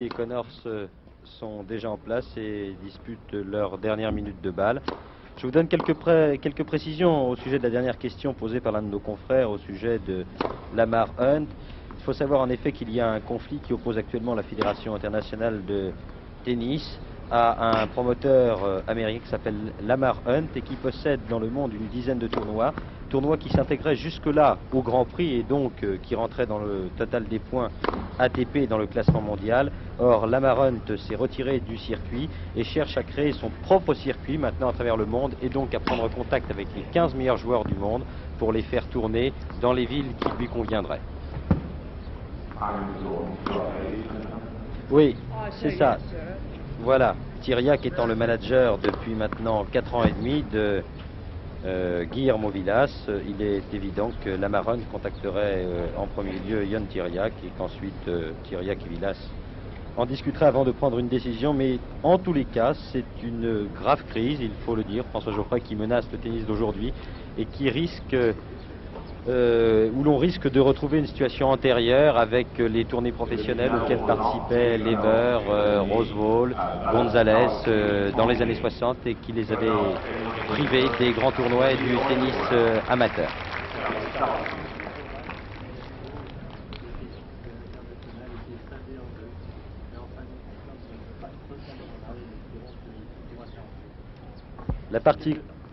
Les Connors sont déjà en place et disputent leur dernière minute de balle. Je vous donne quelques précisions au sujet de la dernière question posée par l'un de nos confrères au sujet de Lamar Hunt. Il faut savoir en effet qu'il y a un conflit qui oppose actuellement la Fédération internationale de tennis à un promoteur américain qui s'appelle Lamar Hunt et qui possède dans le monde une dizaine de tournois qui s'intégraient jusque-là au Grand Prix et donc qui rentraient dans le total des points ATP dans le classement mondial. Or, Lamar Hunt s'est retiré du circuit et cherche à créer son propre circuit maintenant à travers le monde et donc à prendre contact avec les 15 meilleurs joueurs du monde pour les faire tourner dans les villes qui lui conviendraient. Oui, c'est ça. Voilà, Tiriac étant le manager depuis maintenant 4 ans et demi de Guillermo Vilas, il est évident que Lamar Hunt contacterait en premier lieu Ion Tiriac et qu'ensuite Tiriac et Vilas en discuteraient avant de prendre une décision. Mais en tous les cas, c'est une grave crise, il faut le dire, François Geoffroy, qui menace le tennis d'aujourd'hui et qui risque où l'on risque de retrouver une situation antérieure avec les tournées professionnelles auxquelles participaient Lever, Rosewall, Gonzalez dans les années 60 et qui les avaient privés des grands tournois et du tennis amateur.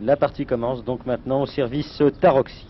La partie commence donc maintenant au service Taroxy.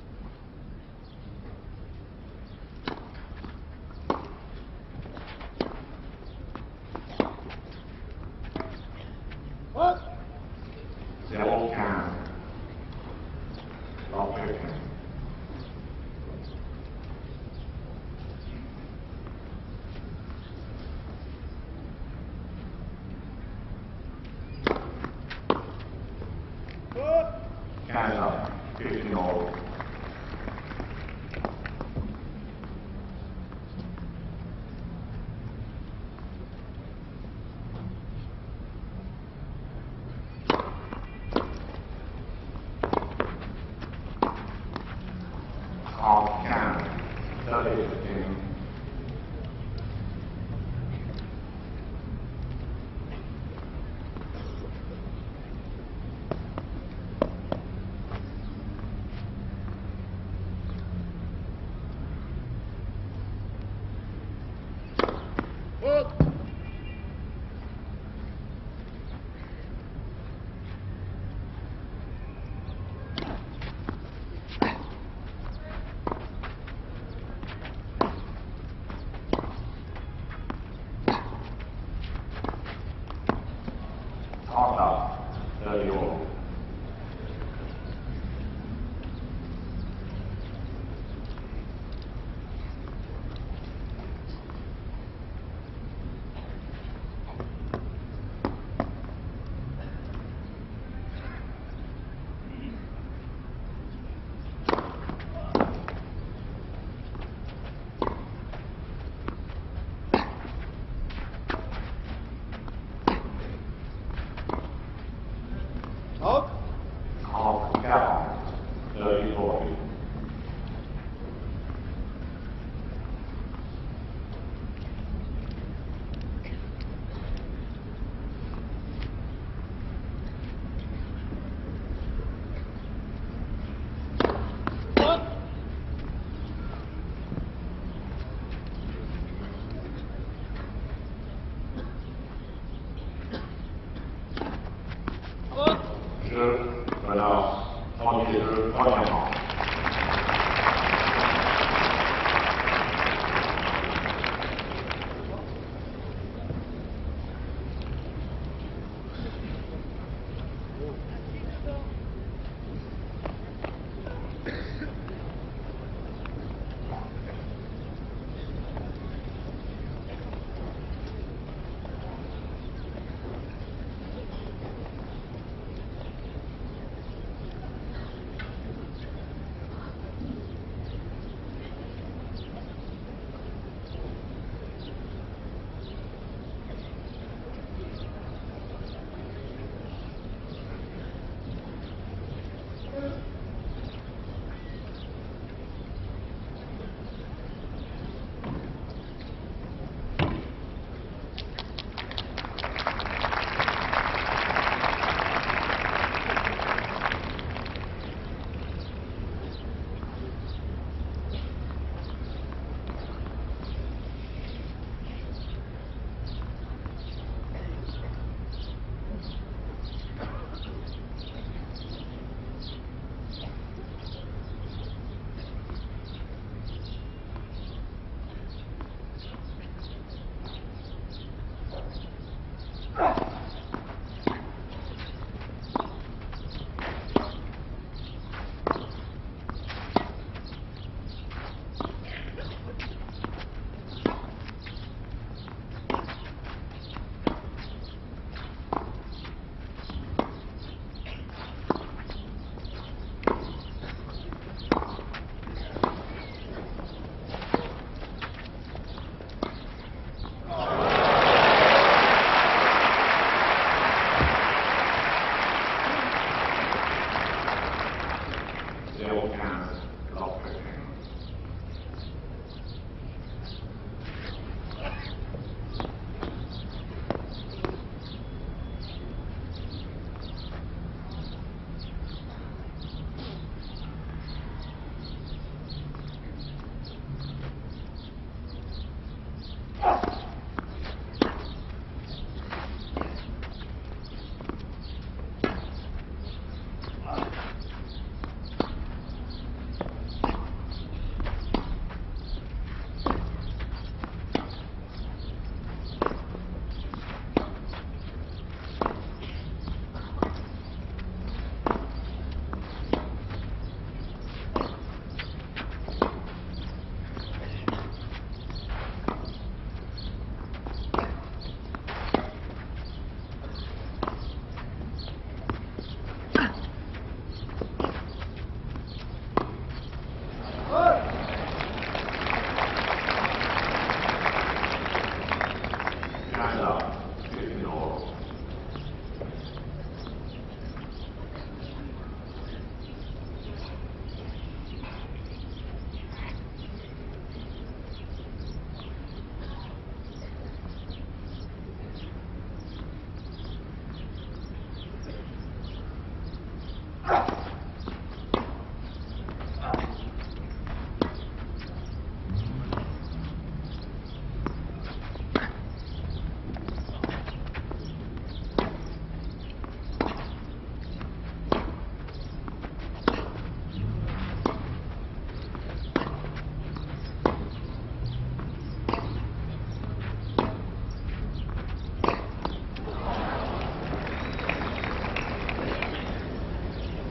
Canada, 50 all.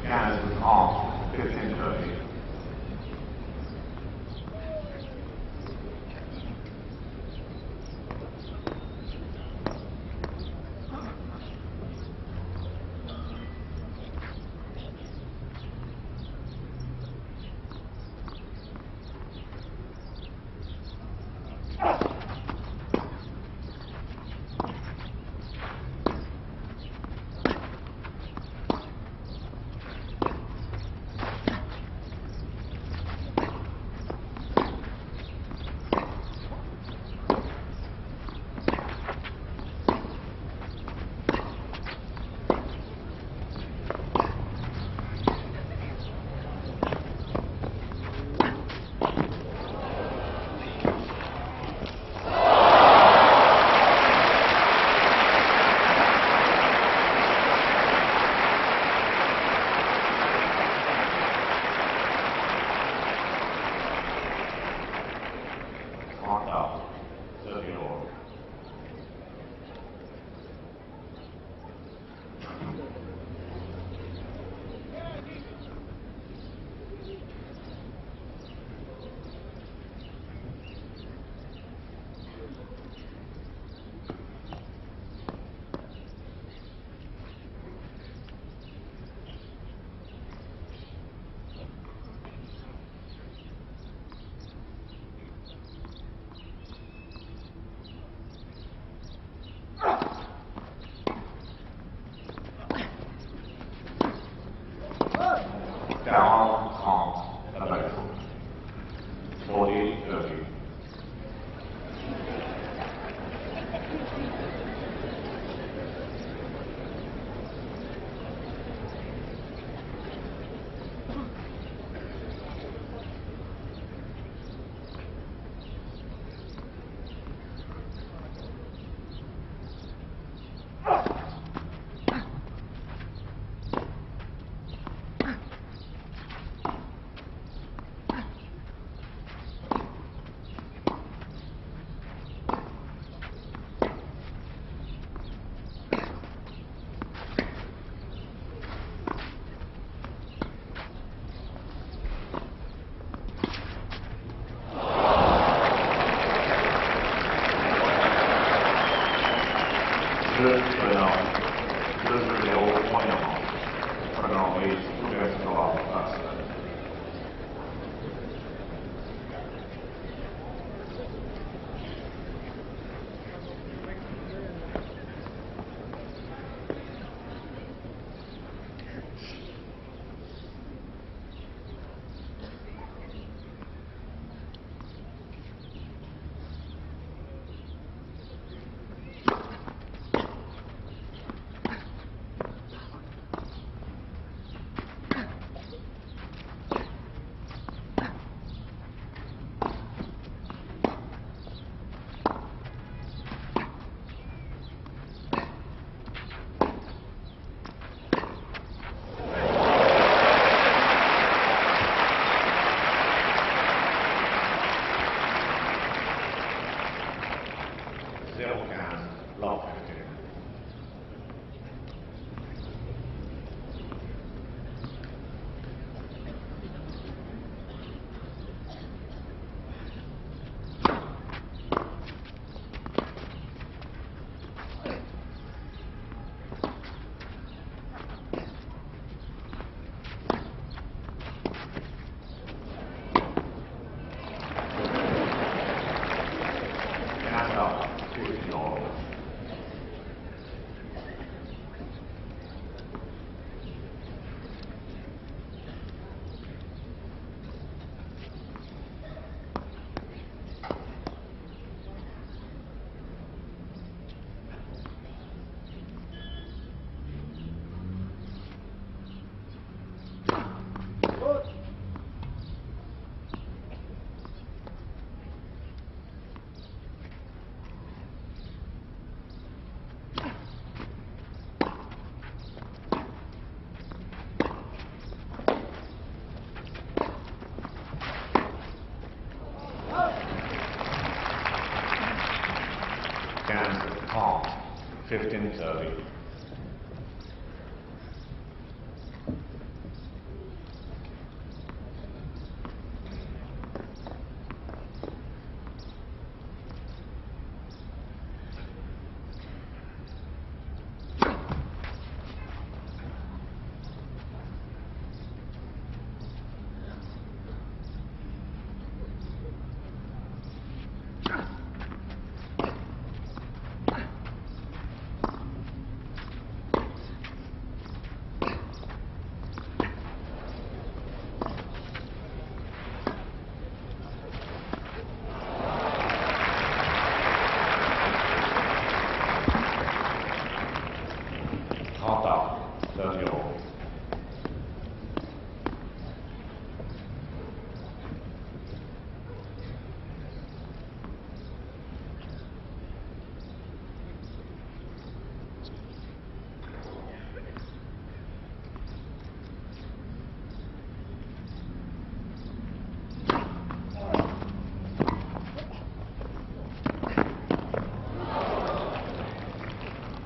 Canada's off, 1530. Down, on, the battlefield. 40-30. Canada, 50 all. 1530.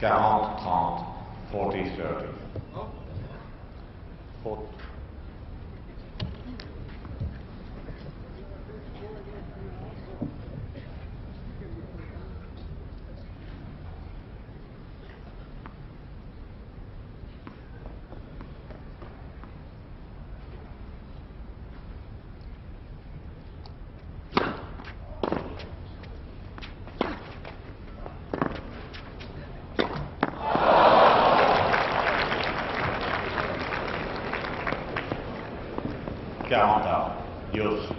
Quarante, 30, 40, 30. Quaranta, Dios.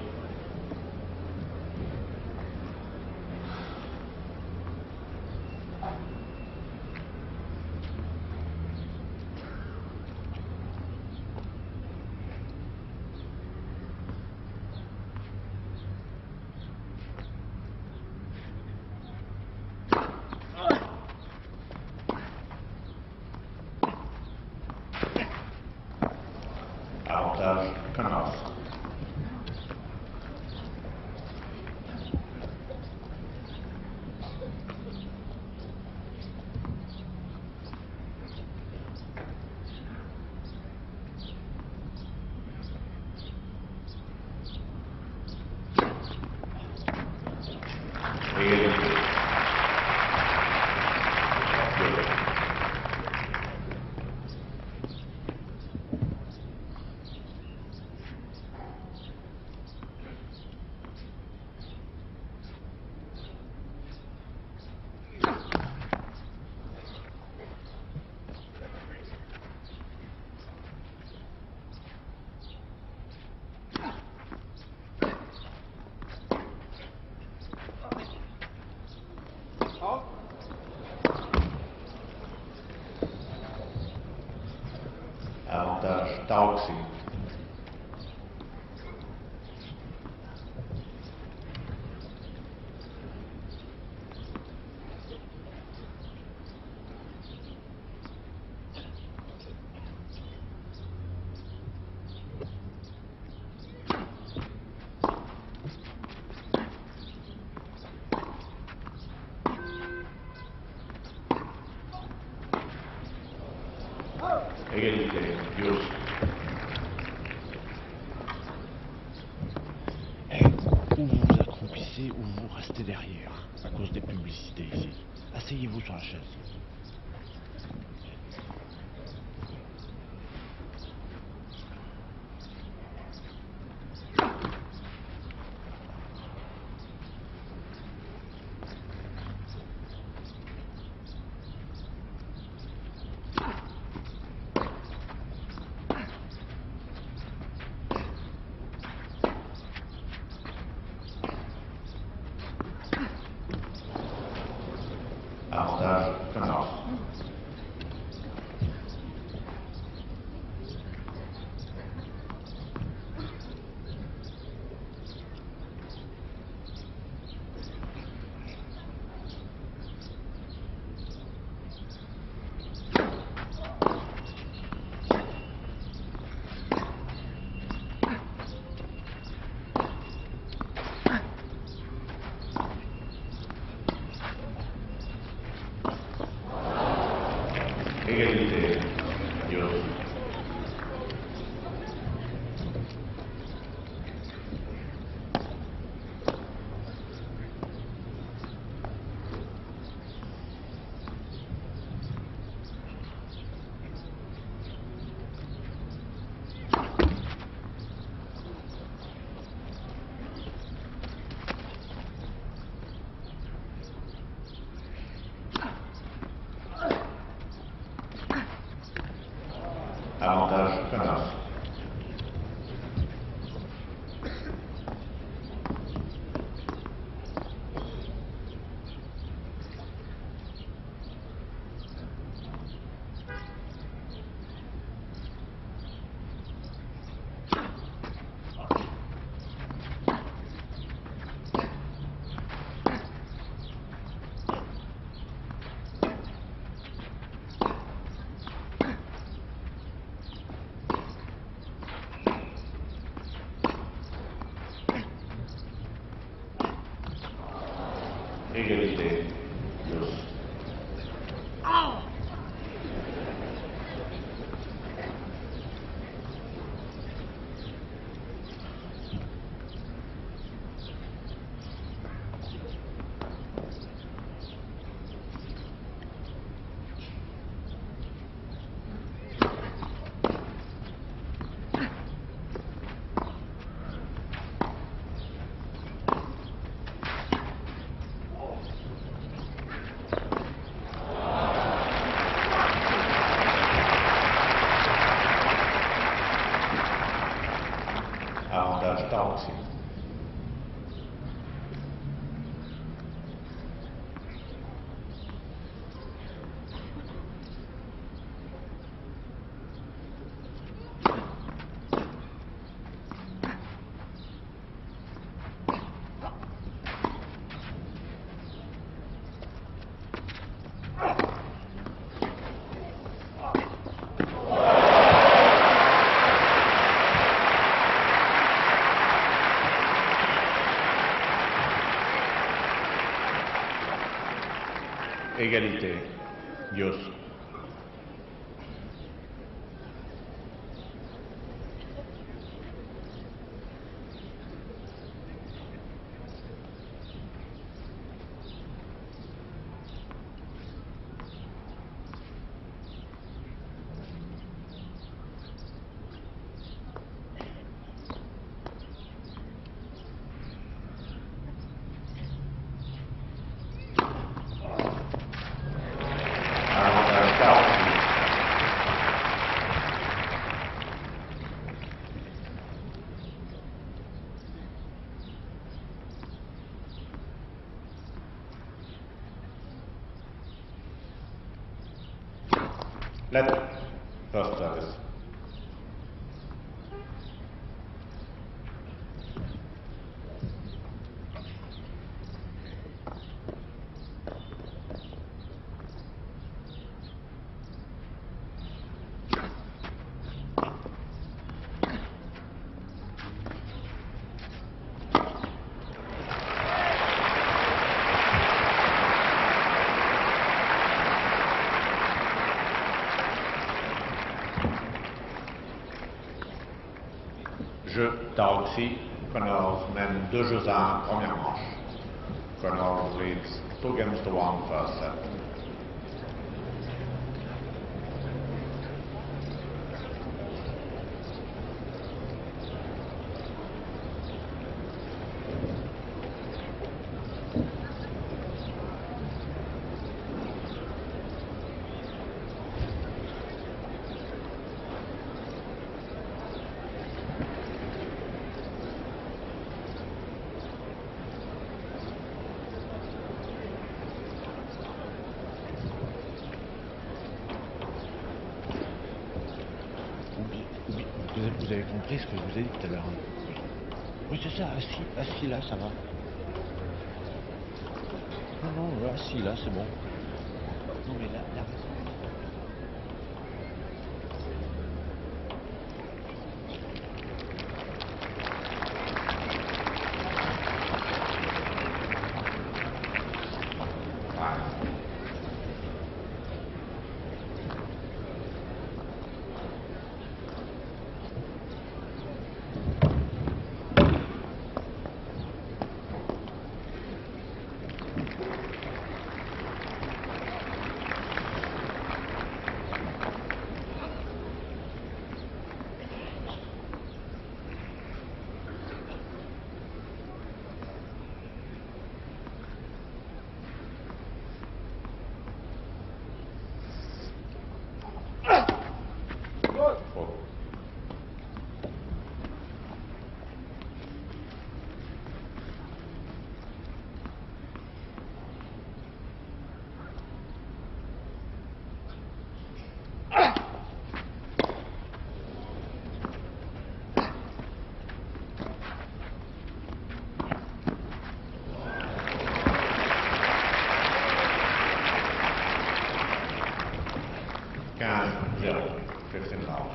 Avantage, Connasse. Égalité. Avantage, Tauxi. Égalité, Dios. Ou vous vous accroupissez ou vous restez derrière, à cause des publicités ici. Asseyez-vous sur la chaise. Avantage, Connasse. Égalité. Use. Avantage Connaught. Égalité. Use. Avantage Taoxy. Égalité. Use. Avantage Taoxy. Let. First service. Jeu Taoxy. Connors mène 2 jeux à 1, première manche. Connors leads 2 games to 1 first set. Vous avez compris ce que je vous ai dit tout à l'heure. Oui, c'est ça, assis là, ça va. Non, assis là, c'est bon. Non, mais là, faute. Zero, 15 love.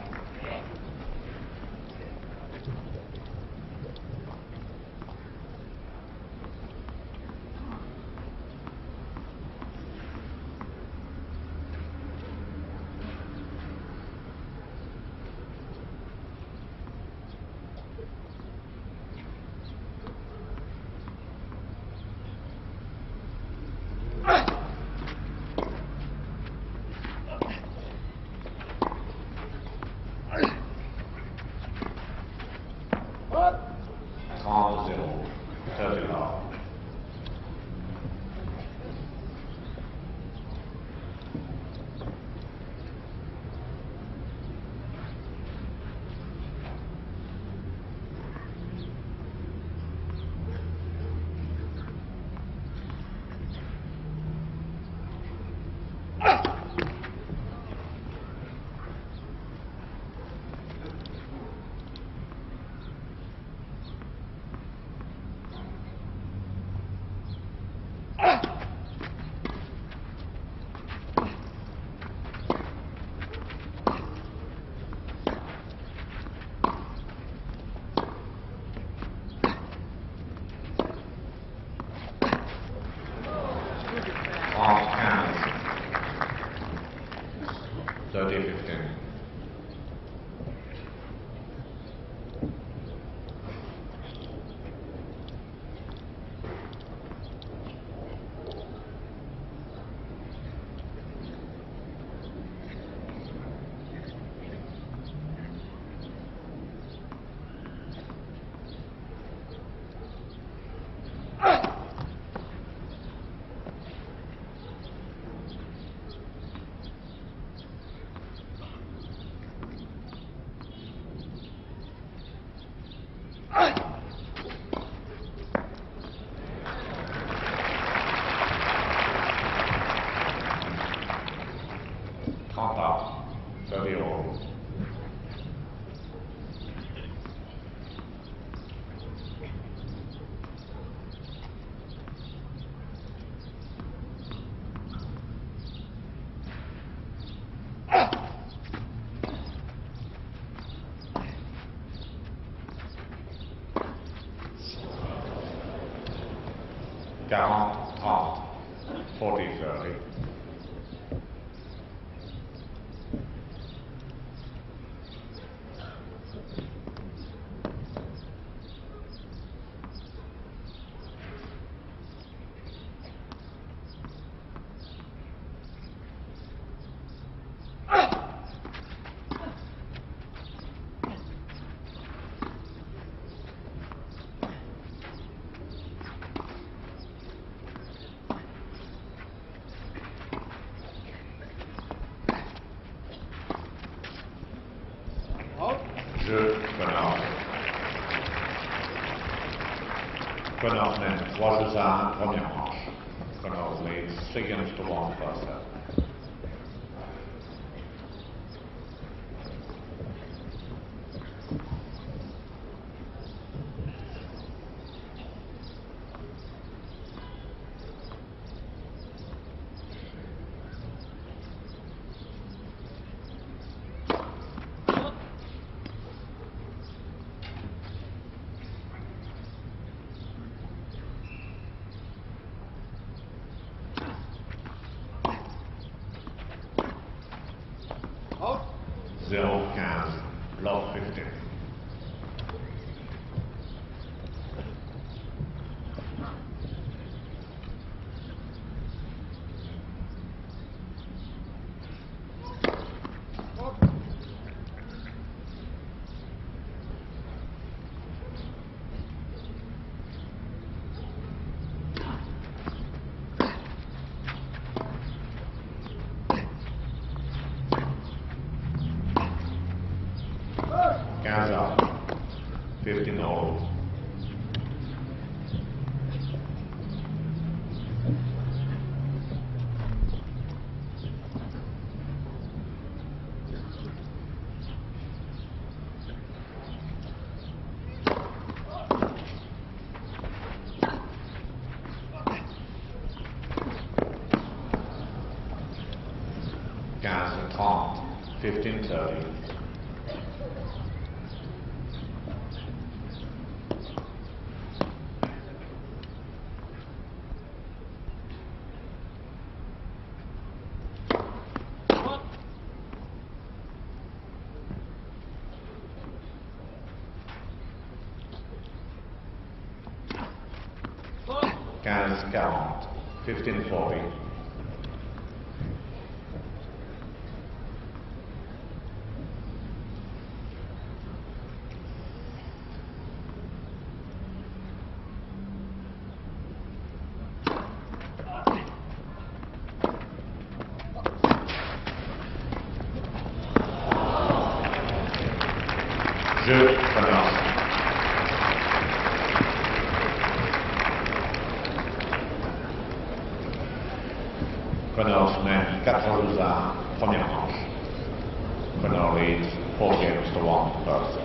Zero, 30 love. Off hands. 30-15. Up, 30 all. Down, up, 40-30. Jeu, Connors. Connors mène 3 jeux à 1, première manche. Connors leads 3-1 first set. Zero, 15, love 15. 15 up, 15 all. Guys at top, 15-30. Guys 40, 15-40. Je commence. Connors mène 4 à première manche. Connors leads 4 games to 1 first.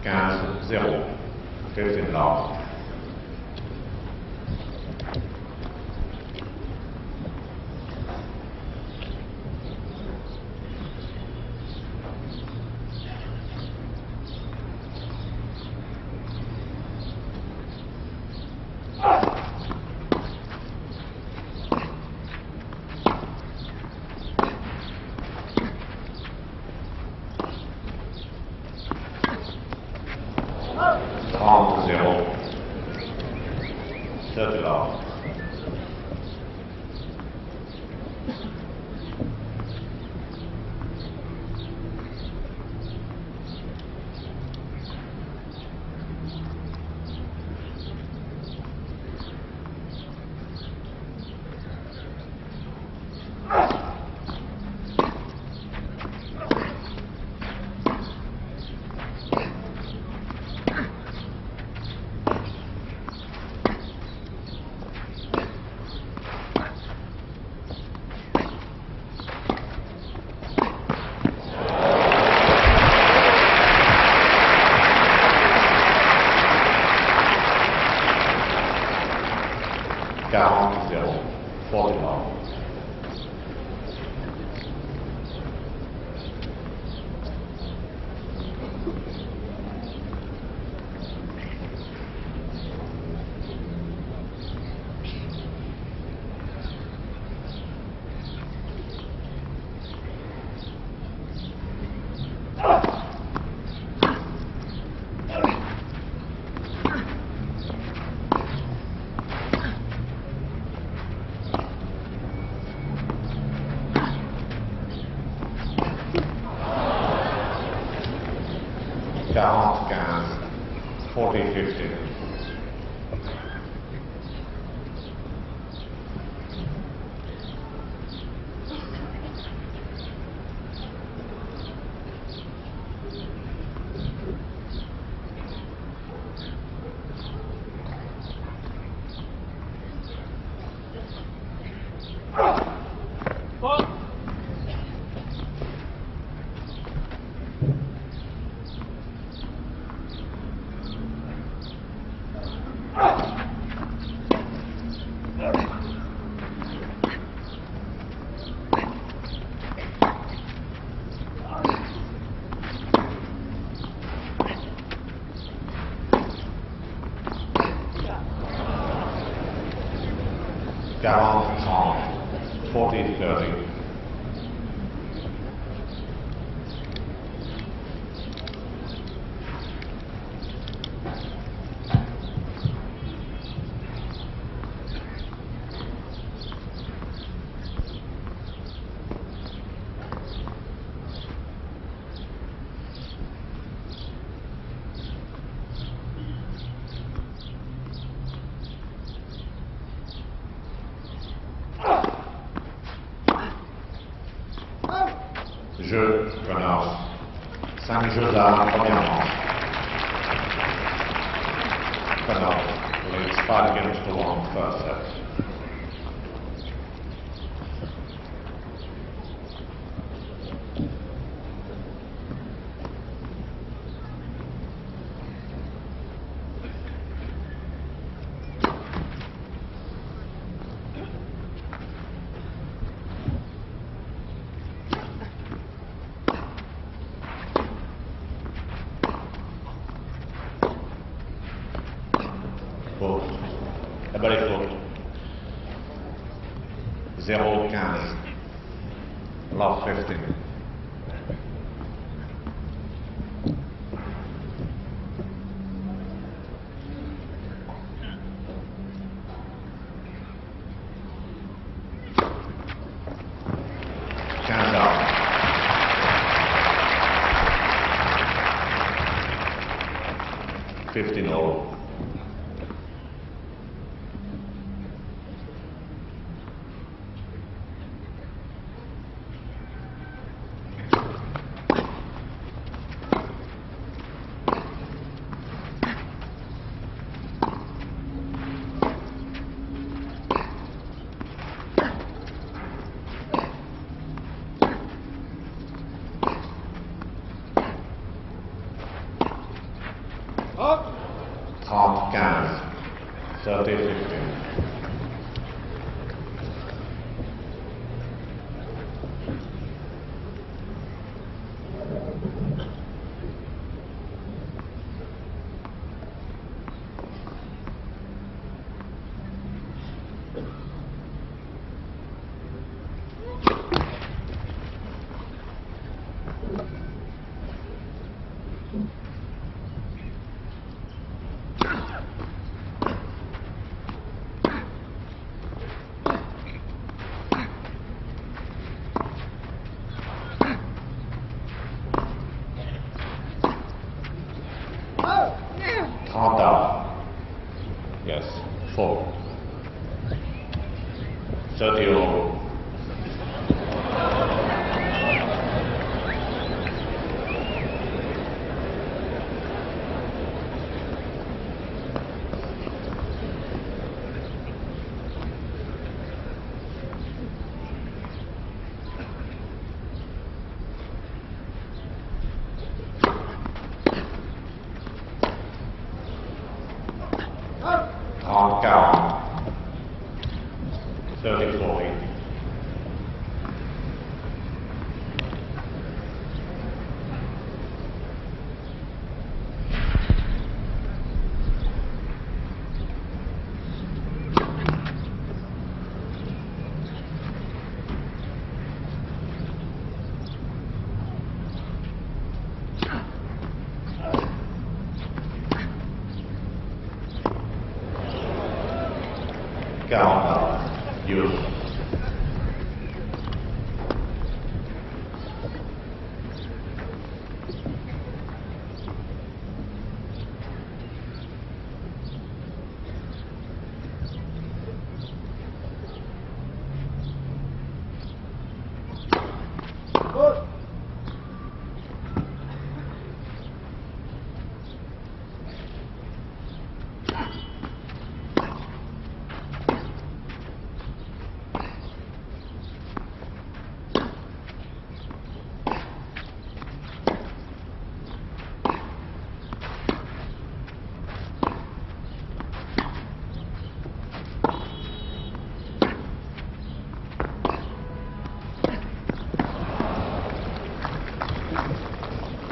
Guys 0, 15 love. Trente 0. 7 love. Quarante 0. 40 love. Quarante 15. 40 15. 40-30, 40-30. Jeu, commence. 5 jeux d'armes, première manche. Commence. Leads 5 games to 1, first set. Faute. La balle est faute. 0-15. Love 15. $15 all. Up. 30-15. 30-15. Yes, 4. 30 all. On count. 30-40. Count. Use. Good.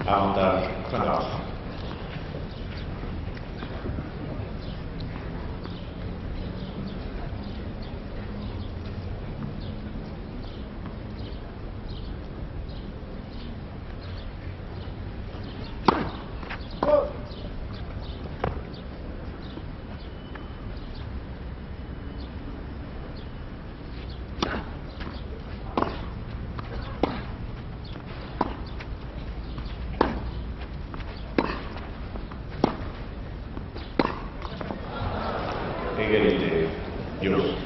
Avantage, Connors. Faute. Égalité. Just.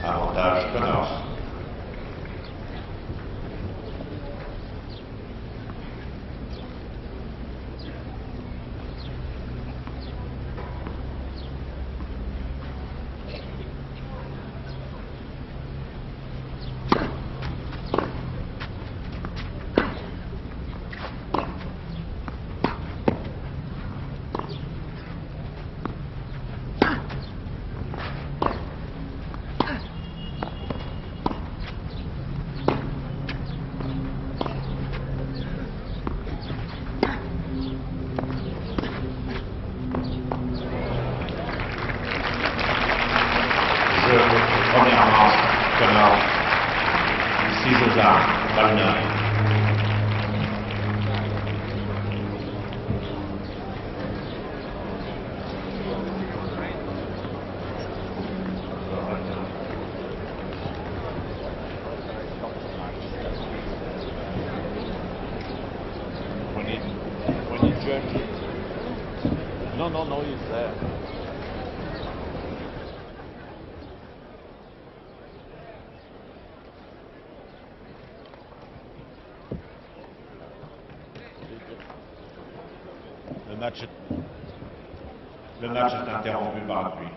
Avantage Connors. Première manche, Connors. Ici, Josard, balle 9. When you judge. No, he's there. Le match est interrompu par la pluie.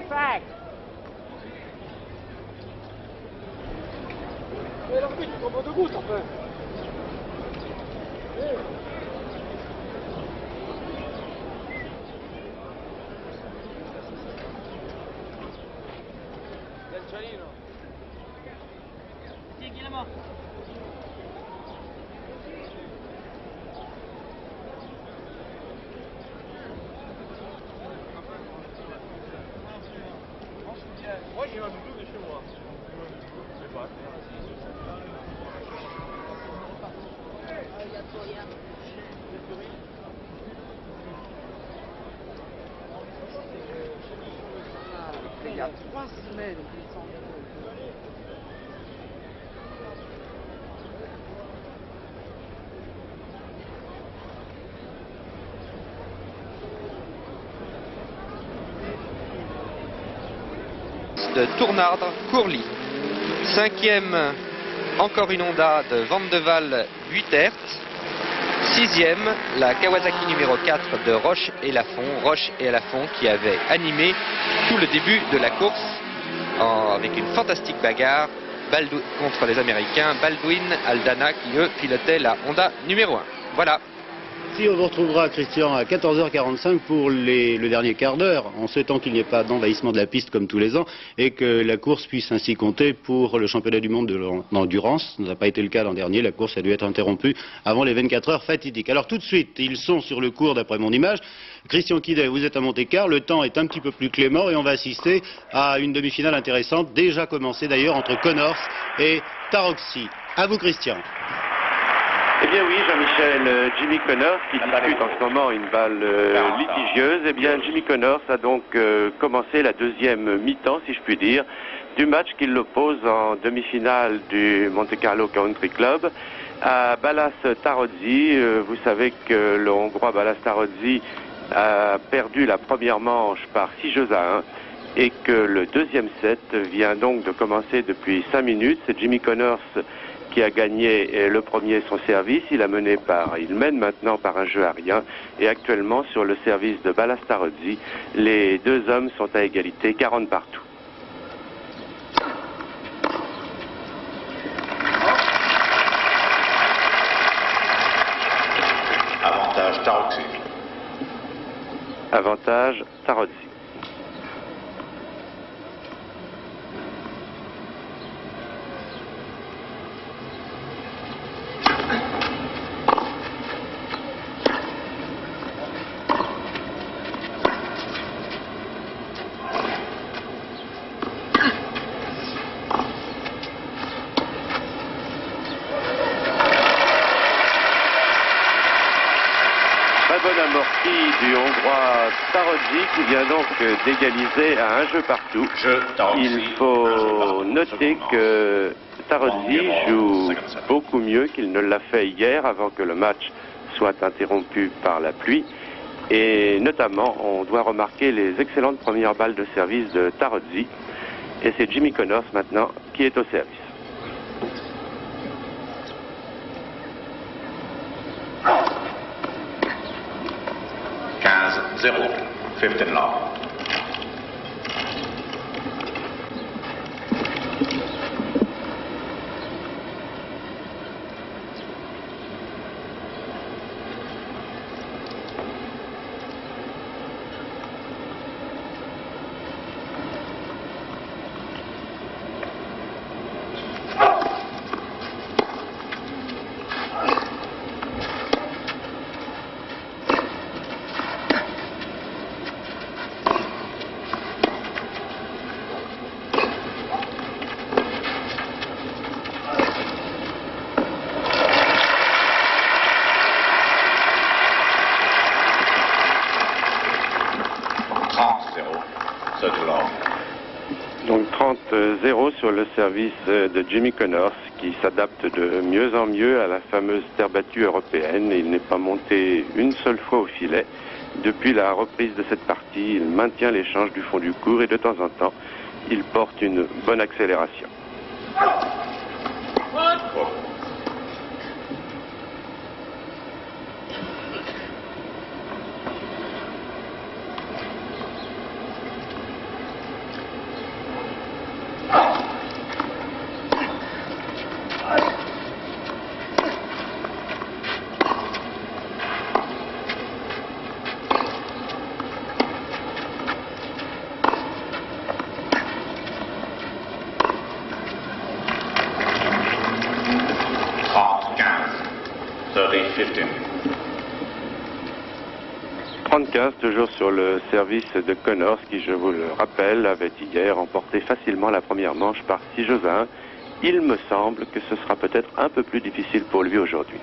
Fact. Mais l'arbitre, il tombe debout, ça fait. Moi j'ai un doudou de chez moi. Je sais pas. Il y a 3 semaines qu'il s'en de Tournardre, Courly. 5e, encore une Honda de Vandeval 8 Hertz. 6e, la Kawasaki numéro 4 de Roche et Lafont qui avait animé tout le début de la course avec une fantastique bagarre contre les Américains, Baldwin, Aldana qui eux pilotaient la Honda numéro 1. Voilà. Si on vous retrouvera, Christian, à 14h45 pour le dernier quart d'heure, en souhaitant qu'il n'y ait pas d'envahissement de la piste comme tous les ans, et que la course puisse ainsi compter pour le championnat du monde d'endurance. Ça n'a pas été le cas l'an dernier, la course a dû être interrompue avant les 24 heures fatidiques. Alors tout de suite, ils sont sur le cours d'après mon image. Christian Kidet, vous êtes à Monte-Carlo, le temps est un petit peu plus clément et on va assister à une demi-finale intéressante, déjà commencée d'ailleurs entre Connors et Tarocci. À vous, Christian. Eh bien oui, Jean-Michel, Jimmy Connors qui dispute en ce moment une balle litigieuse. Eh bien Jimmy Connors a donc commencé la deuxième mi-temps, si je puis dire, du match qui l'oppose en demi-finale du Monte Carlo Country Club à Balázs Tarozzi. Vous savez que le Hongrois Balázs Tarozzi a perdu la première manche par 6 jeux à 1. et que le deuxième set vient donc de commencer depuis 5 minutes. C'est Jimmy Connors qui a gagné le premier son service. Il mène maintenant par un jeu à rien. Et actuellement, sur le service de Balastarozzi, les deux hommes sont à égalité, 40 partout. Avantage Tarozzi. Avantage Tarozzi. Bonne amortie du Hongrois Tarozzi qui vient donc d'égaliser à un jeu partout. Il faut noter que Tarozzi joue beaucoup mieux qu'il ne l'a fait hier avant que le match soit interrompu par la pluie. Et notamment, on doit remarquer les excellentes premières balles de service de Tarozzi. Et c'est Jimmy Connors maintenant qui est au service. Zero, 15 love. Donc 30-0 sur le service de Jimmy Connors qui s'adapte de mieux en mieux à la fameuse terre battue européenne. Il n'est pas monté une seule fois au filet. Depuis la reprise de cette partie, il maintient l'échange du fond du court et de temps en temps, il porte une bonne accélération. Toujours sur le service de Connors qui, je vous le rappelle, avait hier emporté facilement la première manche par 6-1. Il me semble que ce sera peut-être un peu plus difficile pour lui aujourd'hui.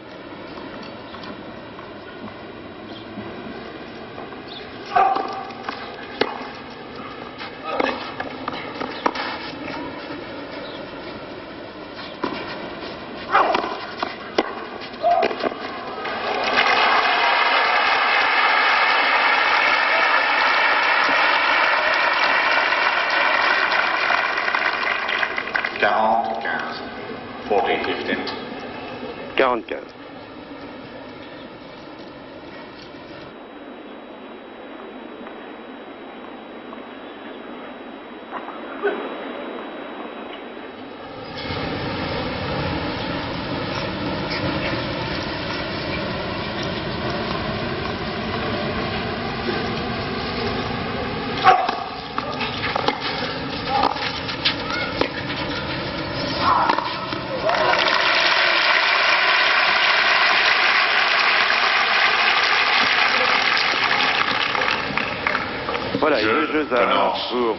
Voilà, et le jeu pour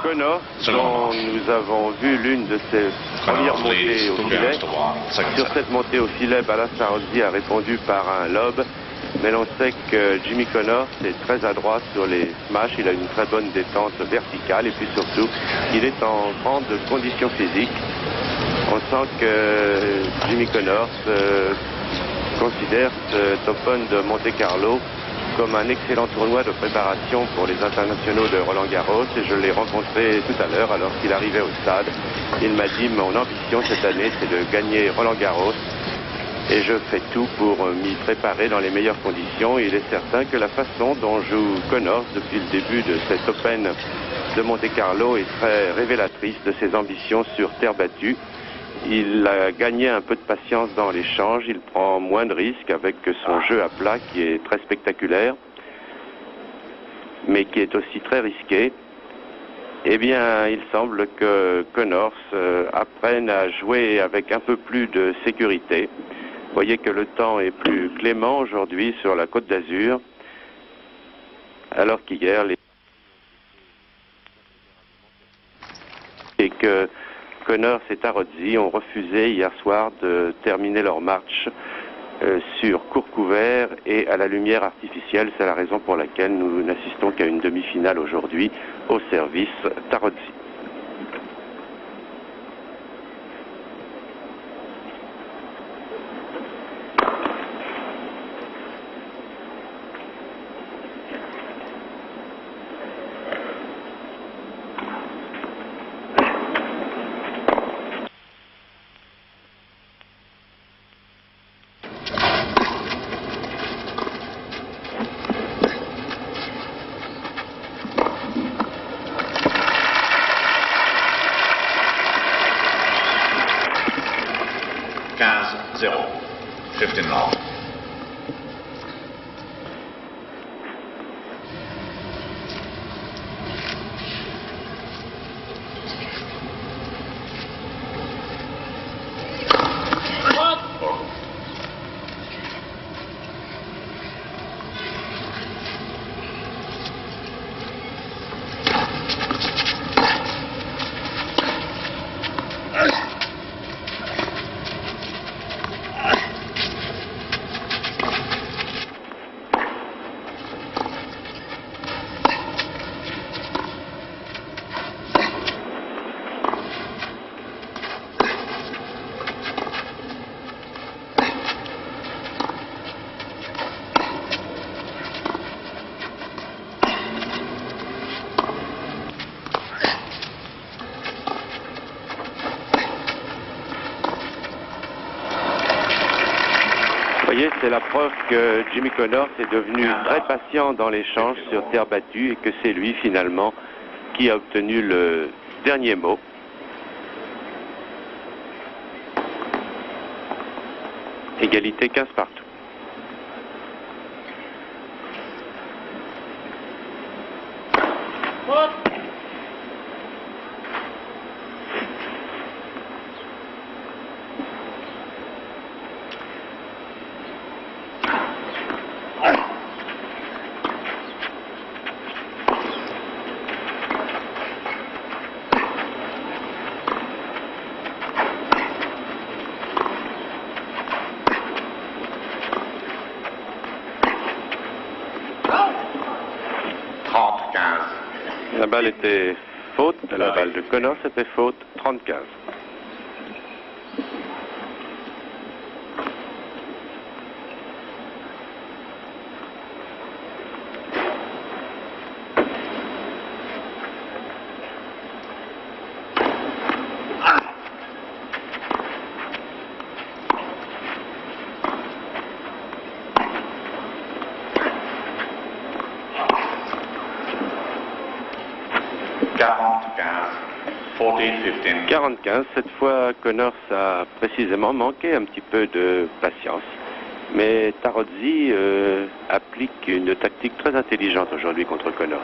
Connors, dont nous avons vu l'une de ses premières montées au filet. Sur cette montée au filet, Balastarozzi a répondu par un lob, mais l'on sait que Jimmy Connors est très adroit sur les smashs, il a une très bonne détente verticale et puis surtout, il est en grande condition physique. On sent que Jimmy Connors considère cet Open de Monte Carlo comme un excellent tournoi de préparation pour les internationaux de Roland-Garros et je l'ai rencontré tout à l'heure alors qu'il arrivait au stade. Il m'a dit mon ambition cette année c'est de gagner Roland-Garros et je fais tout pour m'y préparer dans les meilleures conditions. Il est certain que la façon dont joue Connors depuis le début de cet Open de Monte-Carlo est très révélatrice de ses ambitions sur terre battue. Il a gagné un peu de patience dans l'échange, il prend moins de risques avec son jeu à plat qui est très spectaculaire, mais qui est aussi très risqué. Eh bien, il semble que Connors apprenne à jouer avec un peu plus de sécurité. Vous voyez que le temps est plus clément aujourd'hui sur la Côte d'Azur, alors qu'hier, et que Connors et Tarozzi ont refusé hier soir de terminer leur match sur court couvert et à la lumière artificielle. C'est la raison pour laquelle nous n'assistons qu'à une demi-finale aujourd'hui au service Tarozzi. C'est la preuve que Jimmy Connors est devenu très patient dans l'échange sur terre battue et que c'est lui finalement qui a obtenu le dernier mot. Égalité 15 partout. La balle était faute, la balle de Connors était faute, 30-15. « 40-15, cette fois Connors a précisément manqué un petit peu de patience, mais Tarozzi applique une tactique très intelligente aujourd'hui contre Connors.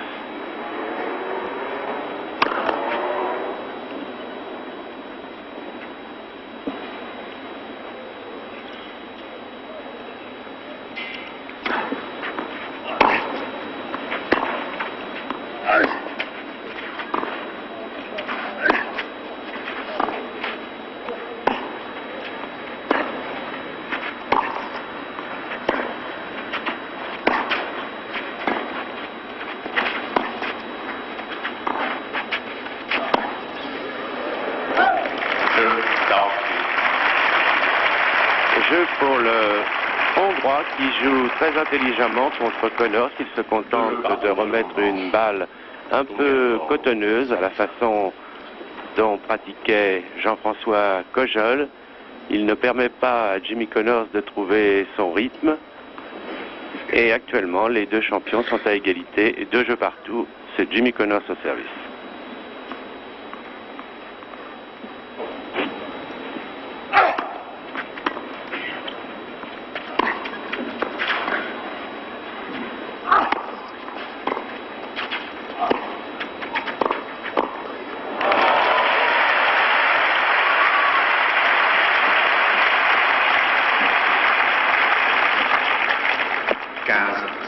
Jeu pour le Hongrois qui joue très intelligemment contre Connors. Il se contente de remettre une balle un peu cotonneuse à la façon dont pratiquait Jean-François Cojol. Il ne permet pas à Jimmy Connors de trouver son rythme. Et actuellement, les deux champions sont à égalité. Et 2 jeux partout, c'est Jimmy Connors au service.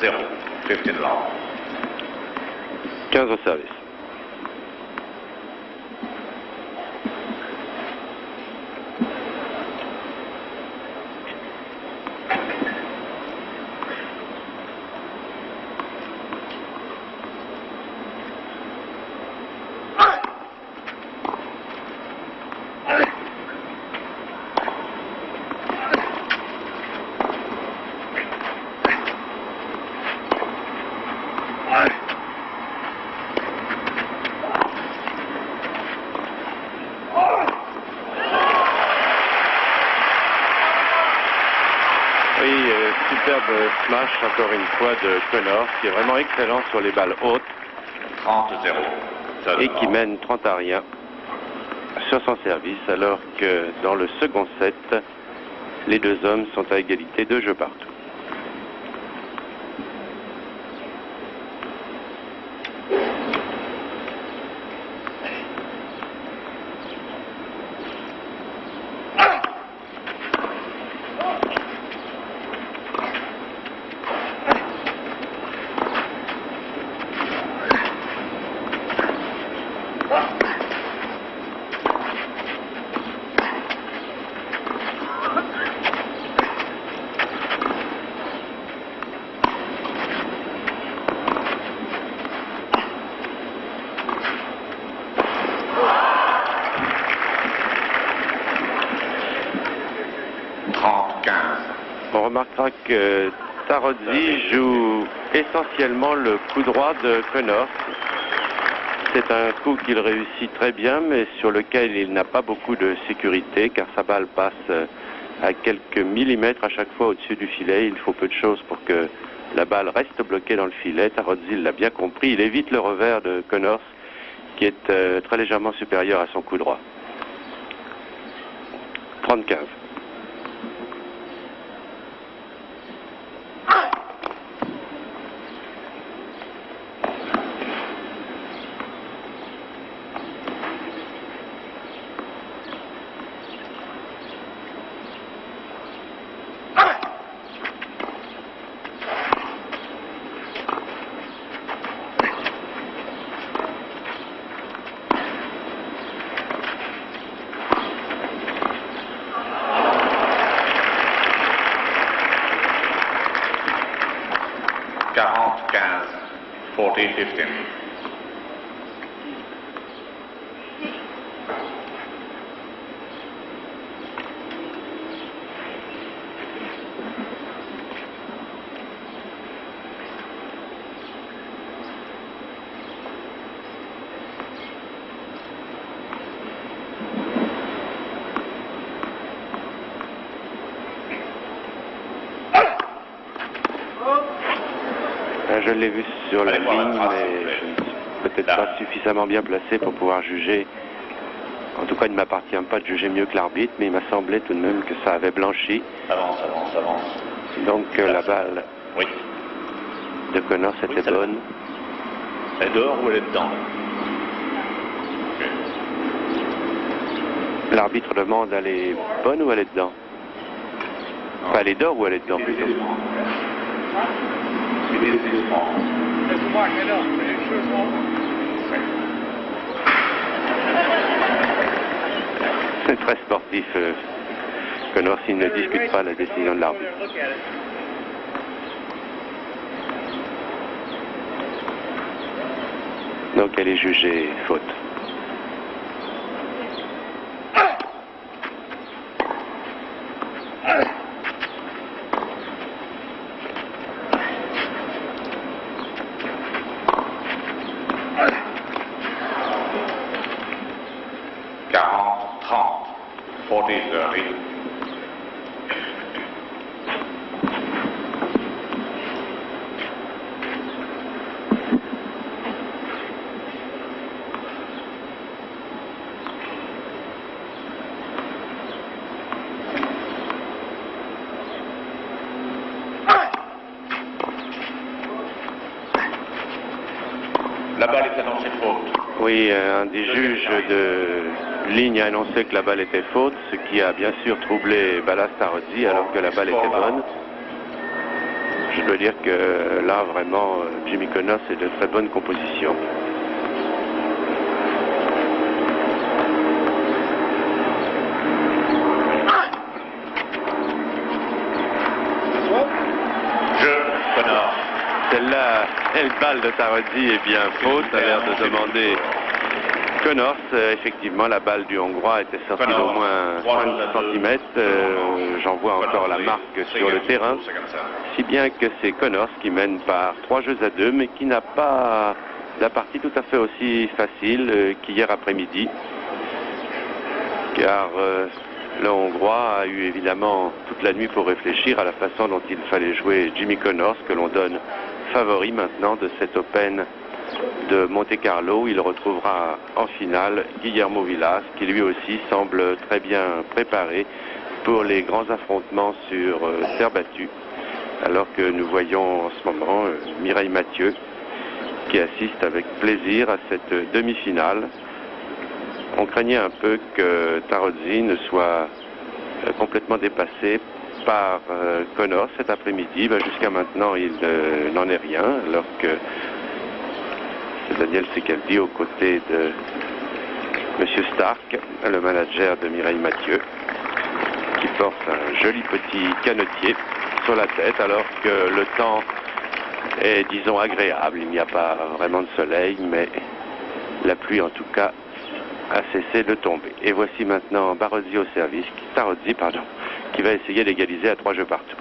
Zero, 15 long. 15 au service. Superbe smash encore une fois de Connors qui est vraiment excellent sur les balles hautes 30-0. et qui mène 30-rien sur son service alors que dans le second set les deux hommes sont à égalité 2 jeux partout. On remarquera que Tarozzi joue essentiellement le coup droit de Connors. C'est un coup qu'il réussit très bien, mais sur lequel il n'a pas beaucoup de sécurité, car sa balle passe à quelques millimètres à chaque fois au-dessus du filet. Il faut peu de choses pour que la balle reste bloquée dans le filet. Tarozzi l'a bien compris. Il évite le revers de Connors, qui est très légèrement supérieur à son coup droit. 30-15. $40-15, 40-15. Je l'ai vu sur la ligne, mais je ne suis peut-être pas suffisamment bien placé pour pouvoir juger. En tout cas, il ne m'appartient pas de juger mieux que l'arbitre, mais il m'a semblé tout de même que ça avait blanchi. Avance. Donc la balle de Connors était bonne. Elle est dehors ou elle est dedans? L'arbitre demande elle est bonne ou elle est dedans? Enfin, elle est dehors ou elle est dedans plutôt? Laisse-moi marquer là, mais je veux voir. C'est très sportif. Connors, il ne discute pas la décision de l'arbitre. Donc elle est jugée faute. 40-30. La balle est annoncée faute. Oui, un des juges de ligne a annoncé que la balle était faute, ce qui a bien sûr troublé Balázs Tarozzi alors que la balle était bonne. Je dois dire que là, vraiment, Jimmy Connors est de très bonne composition. Celle-là, elle balle de Tarozzi est bien faute, a l'air de demander Connors. Effectivement, la balle du Hongrois était sortie d'au moins 30 cm. J'en vois encore la marque sur le terrain. Si bien que c'est Connors qui mène par 3-2, mais qui n'a pas la partie tout à fait aussi facile qu'hier après-midi. Car le Hongrois a eu évidemment toute la nuit pour réfléchir à la façon dont il fallait jouer Jimmy Connors, que l'on donne favori maintenant de cet Open de Monte-Carlo. Il retrouvera en finale Guillermo Vilas, qui lui aussi semble très bien préparé pour les grands affrontements sur terre battue. Alors que nous voyons en ce moment Mireille Mathieu qui assiste avec plaisir à cette demi-finale. On craignait un peu que Tarozzi ne soit complètement dépassé par Connors cet après-midi. Jusqu'à maintenant, il n'en est rien, alors que c'est Daniel Secaldi aux côtés de M. Stark, le manager de Mireille Mathieu, qui porte un joli petit canotier sur la tête, alors que le temps est, disons, agréable. Il n'y a pas vraiment de soleil, mais la pluie, en tout cas, a cessé de tomber. Et voici maintenant Tarozzi au service, qui va essayer d'égaliser à 3 jeux partout.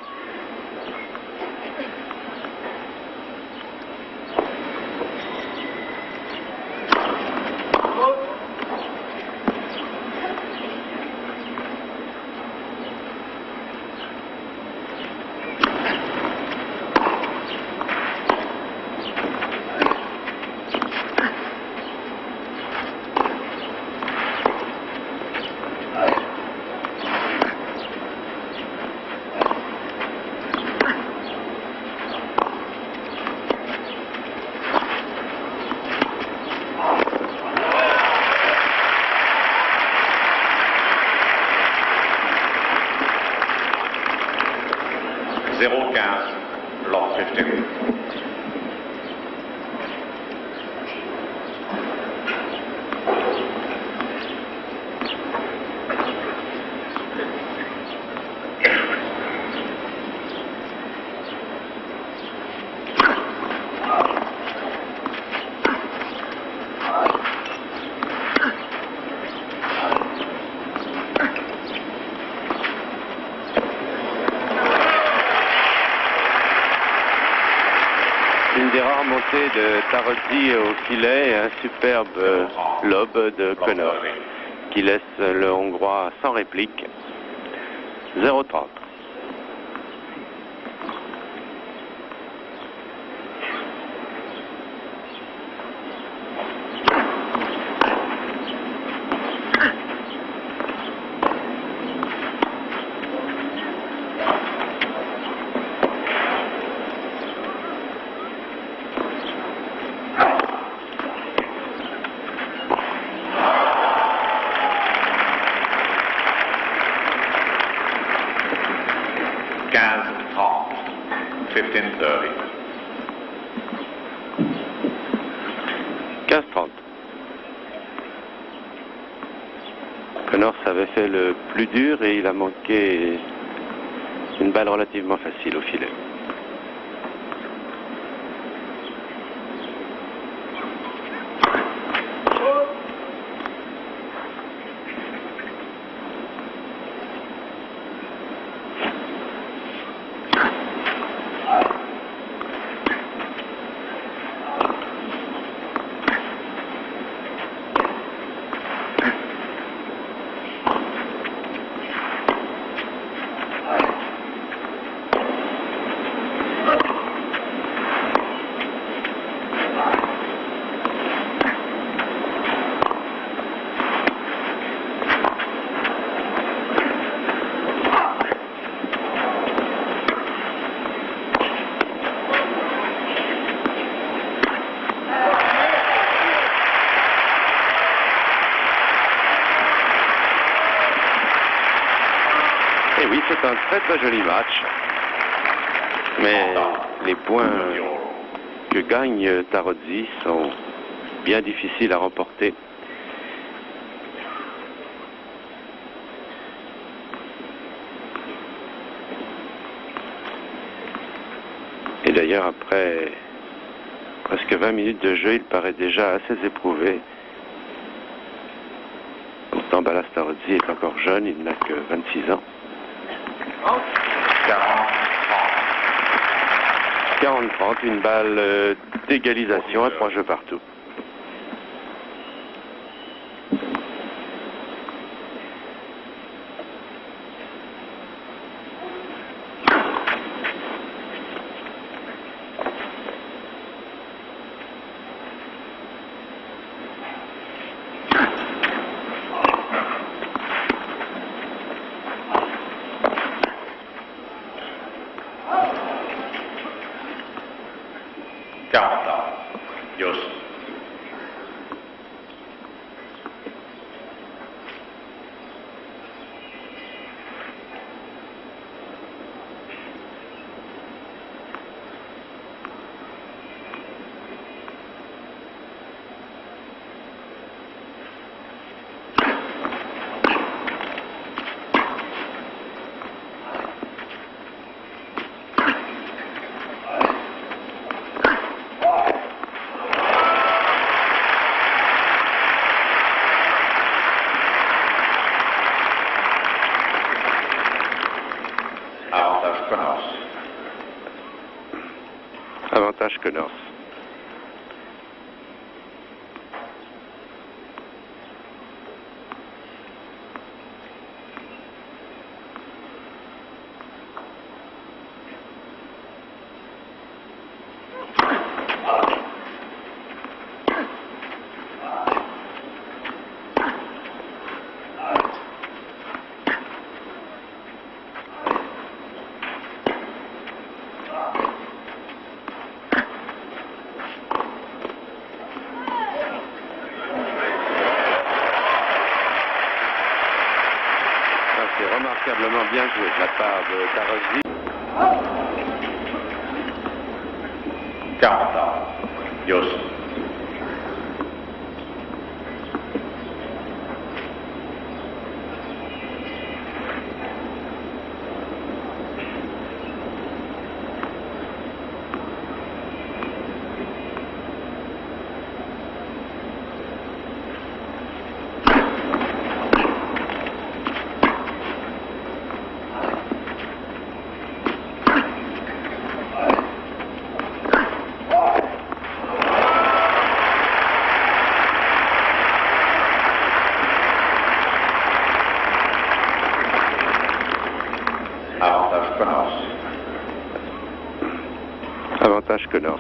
Lot 15. Une des rares montées de Tarozzi au filet, un superbe lob de Connors qui laisse le Hongrois sans réplique. 0-30. Connors avait fait le plus dur et il a manqué une balle relativement facile au filet. oui, c'est un très très joli match. Mais les points que gagne Tarozzi sont bien difficiles à remporter. Et d'ailleurs, après presque 20 minutes de jeu, il paraît déjà assez éprouvé. Pourtant, Balázs Tarozzi est encore jeune, il n'a que 26 ans. 40-30, une balle d'égalisation à 3 jeux partout. Avantage Connors. C'est remarquablement bien joué de la part de Tarozzi. 40. Yos. Avantage Connors.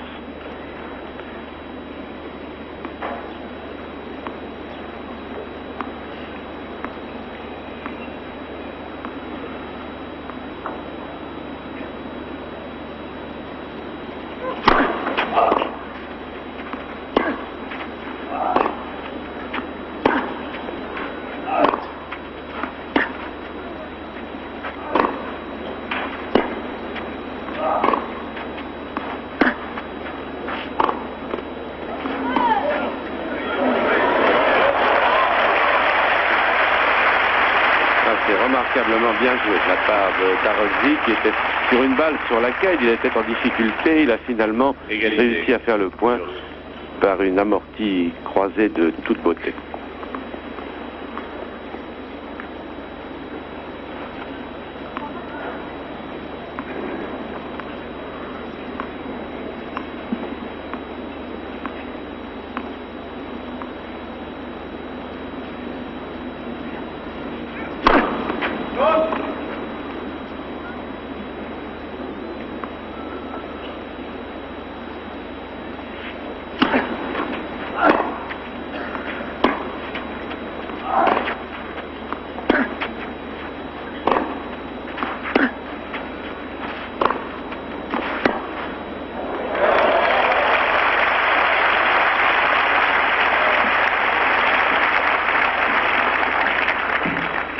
C'est remarquablement bien joué de la part de Tarozzi qui était sur une balle sur laquelle il était en difficulté. Il a finalement réussi à faire le point par une amortie croisée de toute beauté.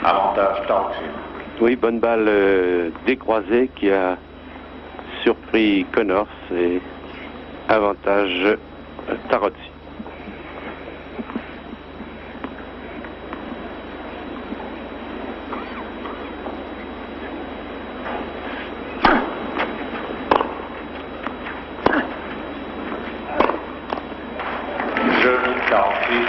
Avantage Tarozzi. Oui, bonne balle décroisée qui a surpris Connors et avantage Tarozzi. Jeu 46.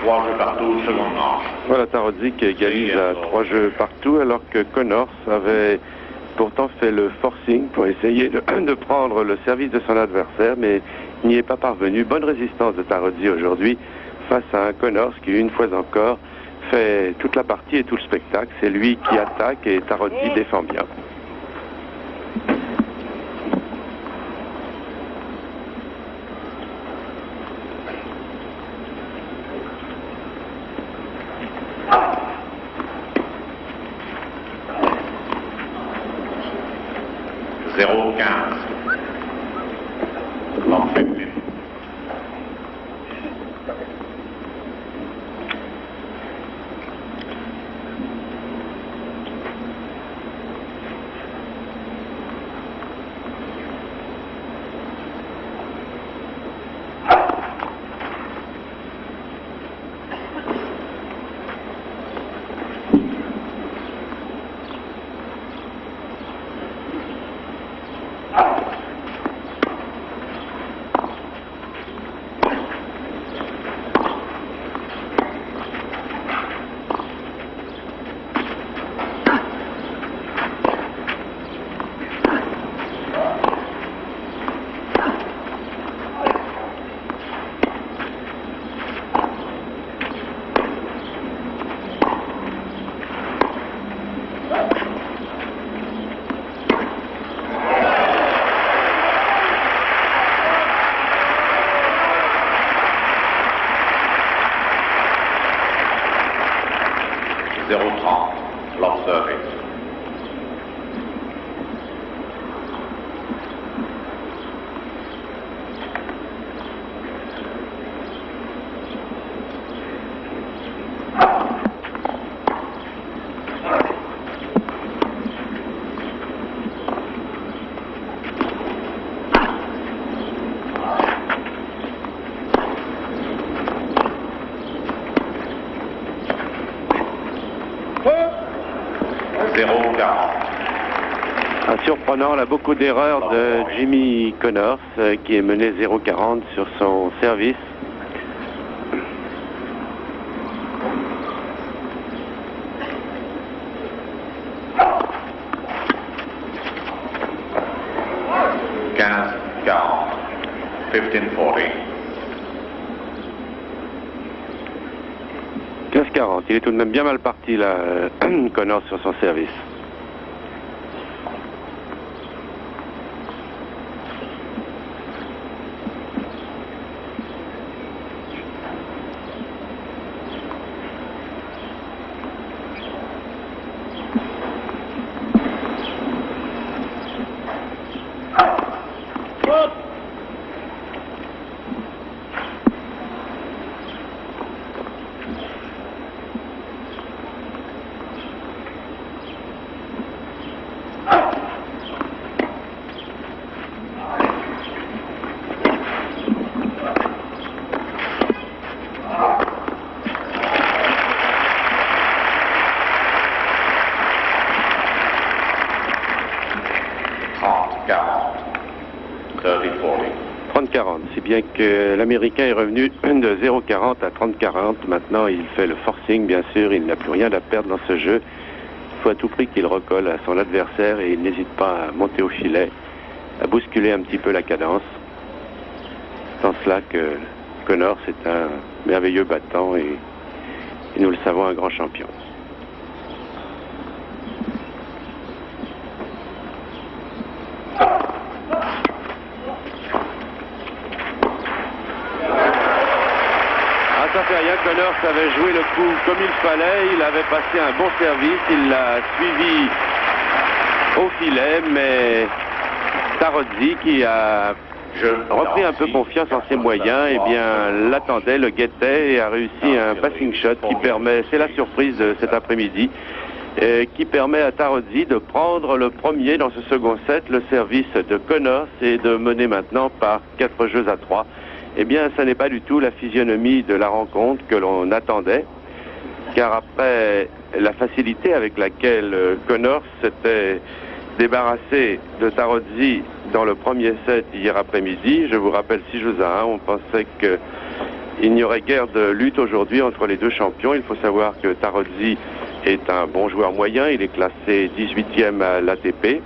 Trois jeux partout, seconde manche. Voilà Tarozzi qui égalise à 3 jeux partout, alors que Connors avait pourtant fait le forcing pour essayer de prendre le service de son adversaire, mais n'y est pas parvenu. Bonne résistance de Tarozzi aujourd'hui face à un Connors qui, une fois encore, fait toute la partie et tout le spectacle. C'est lui qui attaque et Tarozzi défend bien. Zéro 15. Long 15. Zéro 30. Long service. Surprenant, là, beaucoup d'erreurs de Jimmy Connors qui est mené 0,40 sur son service. $15.40. 15.40. 15,40. Il est tout de même bien mal parti là, Connors sur son service. Si bien que l'Américain est revenu de 0,40 à 30,40. Maintenant, il fait le forcing, bien sûr. Il n'a plus rien à perdre dans ce jeu. Il faut à tout prix qu'il recolle à son adversaire et il n'hésite pas à monter au filet, à bousculer un petit peu la cadence. C'est en cela que Connors est un merveilleux battant et nous le savons, un grand champion. Ça fait rien, Connors avait joué le coup comme il fallait, il avait passé un bon service, il l'a suivi au filet, mais Tarozzi qui a repris un peu confiance en ses moyens, et bien l'attendait, le guettait et a réussi un passing shot qui permet, c'est la surprise de cet après-midi, qui permet à Tarozzi de prendre le premier dans ce second set, le service de Connors, et de mener maintenant par 4 jeux à 3. Eh bien, ça n'est pas du tout la physionomie de la rencontre que l'on attendait, car après la facilité avec laquelle Connors s'était débarrassé de Tarozzi dans le premier set hier après-midi, je vous rappelle 6 jeux à 1, on pensait qu'il n'y aurait guère de lutte aujourd'hui entre les deux champions. Il faut savoir que Tarozzi est un bon joueur moyen, il est classé 18e à l'ATP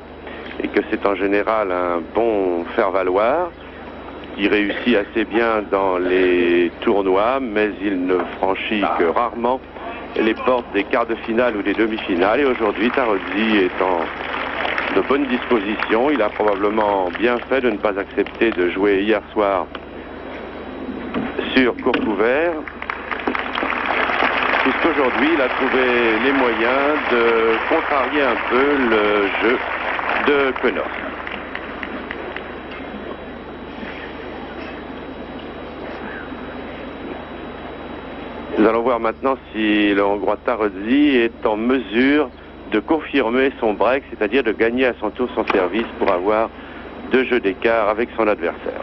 et que c'est en général un bon faire-valoir. Il réussit assez bien dans les tournois, mais il ne franchit que rarement les portes des quarts de finale ou des demi-finales. Et aujourd'hui, Tarozzi est en de bonne disposition. Il a probablement bien fait de ne pas accepter de jouer hier soir sur court couvert, puisqu'aujourd'hui il a trouvé les moyens de contrarier un peu le jeu de Connors. Nous allons voir maintenant si le Hongrois Tarozzi est en mesure de confirmer son break, c'est-à-dire de gagner à son tour son service pour avoir 2 jeux d'écart avec son adversaire.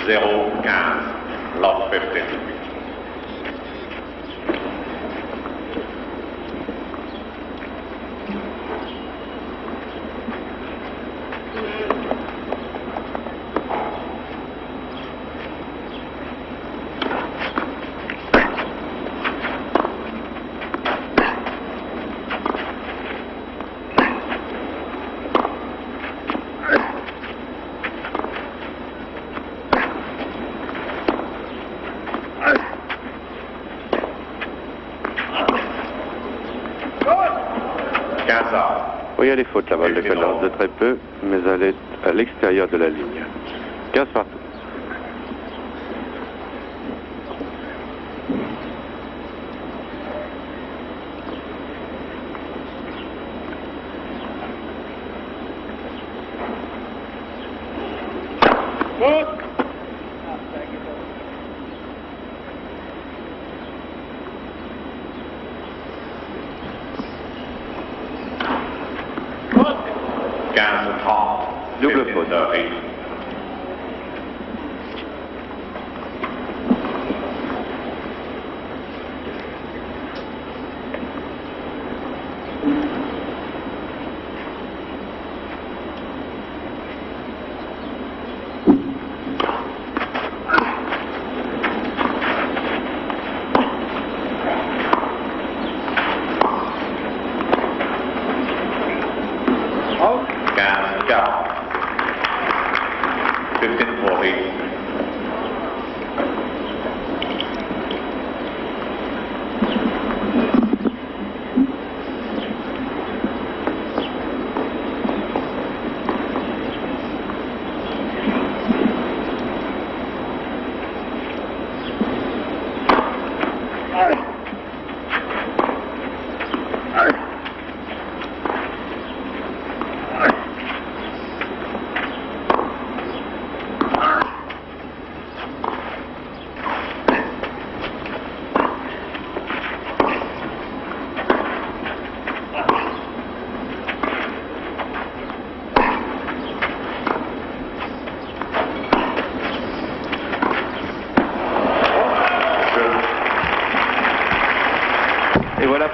Zéro 15, love 15. Oui, il y a des fautes, la balle de Connors, de très peu, mais elle est à l'extérieur de la ligne. 15 partout. Double faute.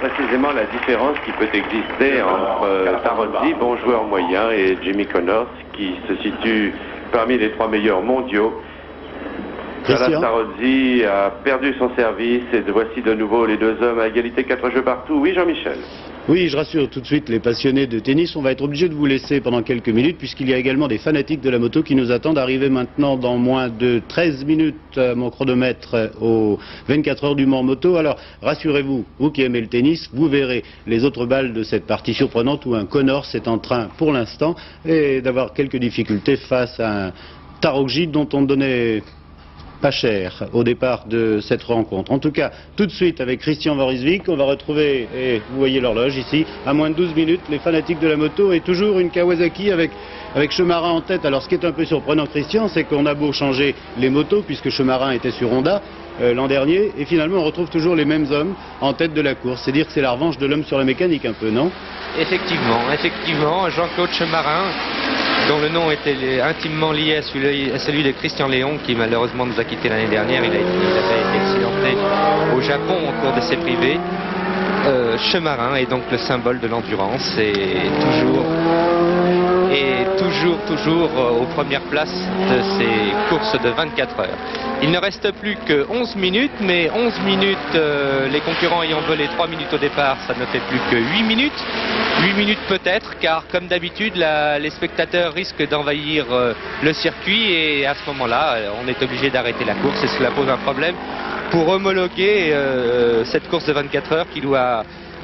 Précisément la différence qui peut exister entre Tarozzi, bon joueur moyen, et Jimmy Connors, qui se situe parmi les 3 meilleurs mondiaux. Tarozzi a perdu son service et voici de nouveau les 2 hommes à égalité, 4 jeux partout. Oui, Jean-Michel. Oui, je rassure tout de suite les passionnés de tennis. On va être obligé de vous laisser pendant quelques minutes puisqu'il y a également des fanatiques de la moto qui nous attendent. Arriver maintenant dans moins de 13 minutes, mon chronomètre, aux 24 heures du Mans Moto. Alors, rassurez-vous, vous qui aimez le tennis, vous verrez les autres balles de cette partie surprenante où un Connors est en train, pour l'instant, d'avoir quelques difficultés face à un Tarozzi dont on donnait pas cher au départ de cette rencontre. En tout cas, tout de suite avec Christian Vorisvik, on va retrouver, et vous voyez l'horloge ici, à moins de 12 minutes, les fanatiques de la moto et toujours une Kawasaki avec Chemarin en tête. Alors ce qui est un peu surprenant, Christian, c'est qu'on a beau changer les motos, puisque Chemarin était sur Honda l'an dernier, et finalement on retrouve toujours les mêmes hommes en tête de la course. C'est dire que c'est la revanche de l'homme sur la mécanique un peu, non? Effectivement, Jean-Claude Chemarin, dont le nom était intimement lié à celui de Christian Léon, qui malheureusement nous a quittés l'année dernière. Il avait été accidenté au Japon au cours d'essais privés. Chemarin est donc le symbole de l'endurance et toujours aux premières places de ces courses de 24 heures. Il ne reste plus que 11 minutes, mais 11 minutes, les concurrents ayant volé 3 minutes au départ, ça ne fait plus que 8 minutes. 8 minutes peut-être, car comme d'habitude, les spectateurs risquent d'envahir le circuit et à ce moment-là, on est obligé d'arrêter la course et cela pose un problème pour homologuer cette course de 24 heures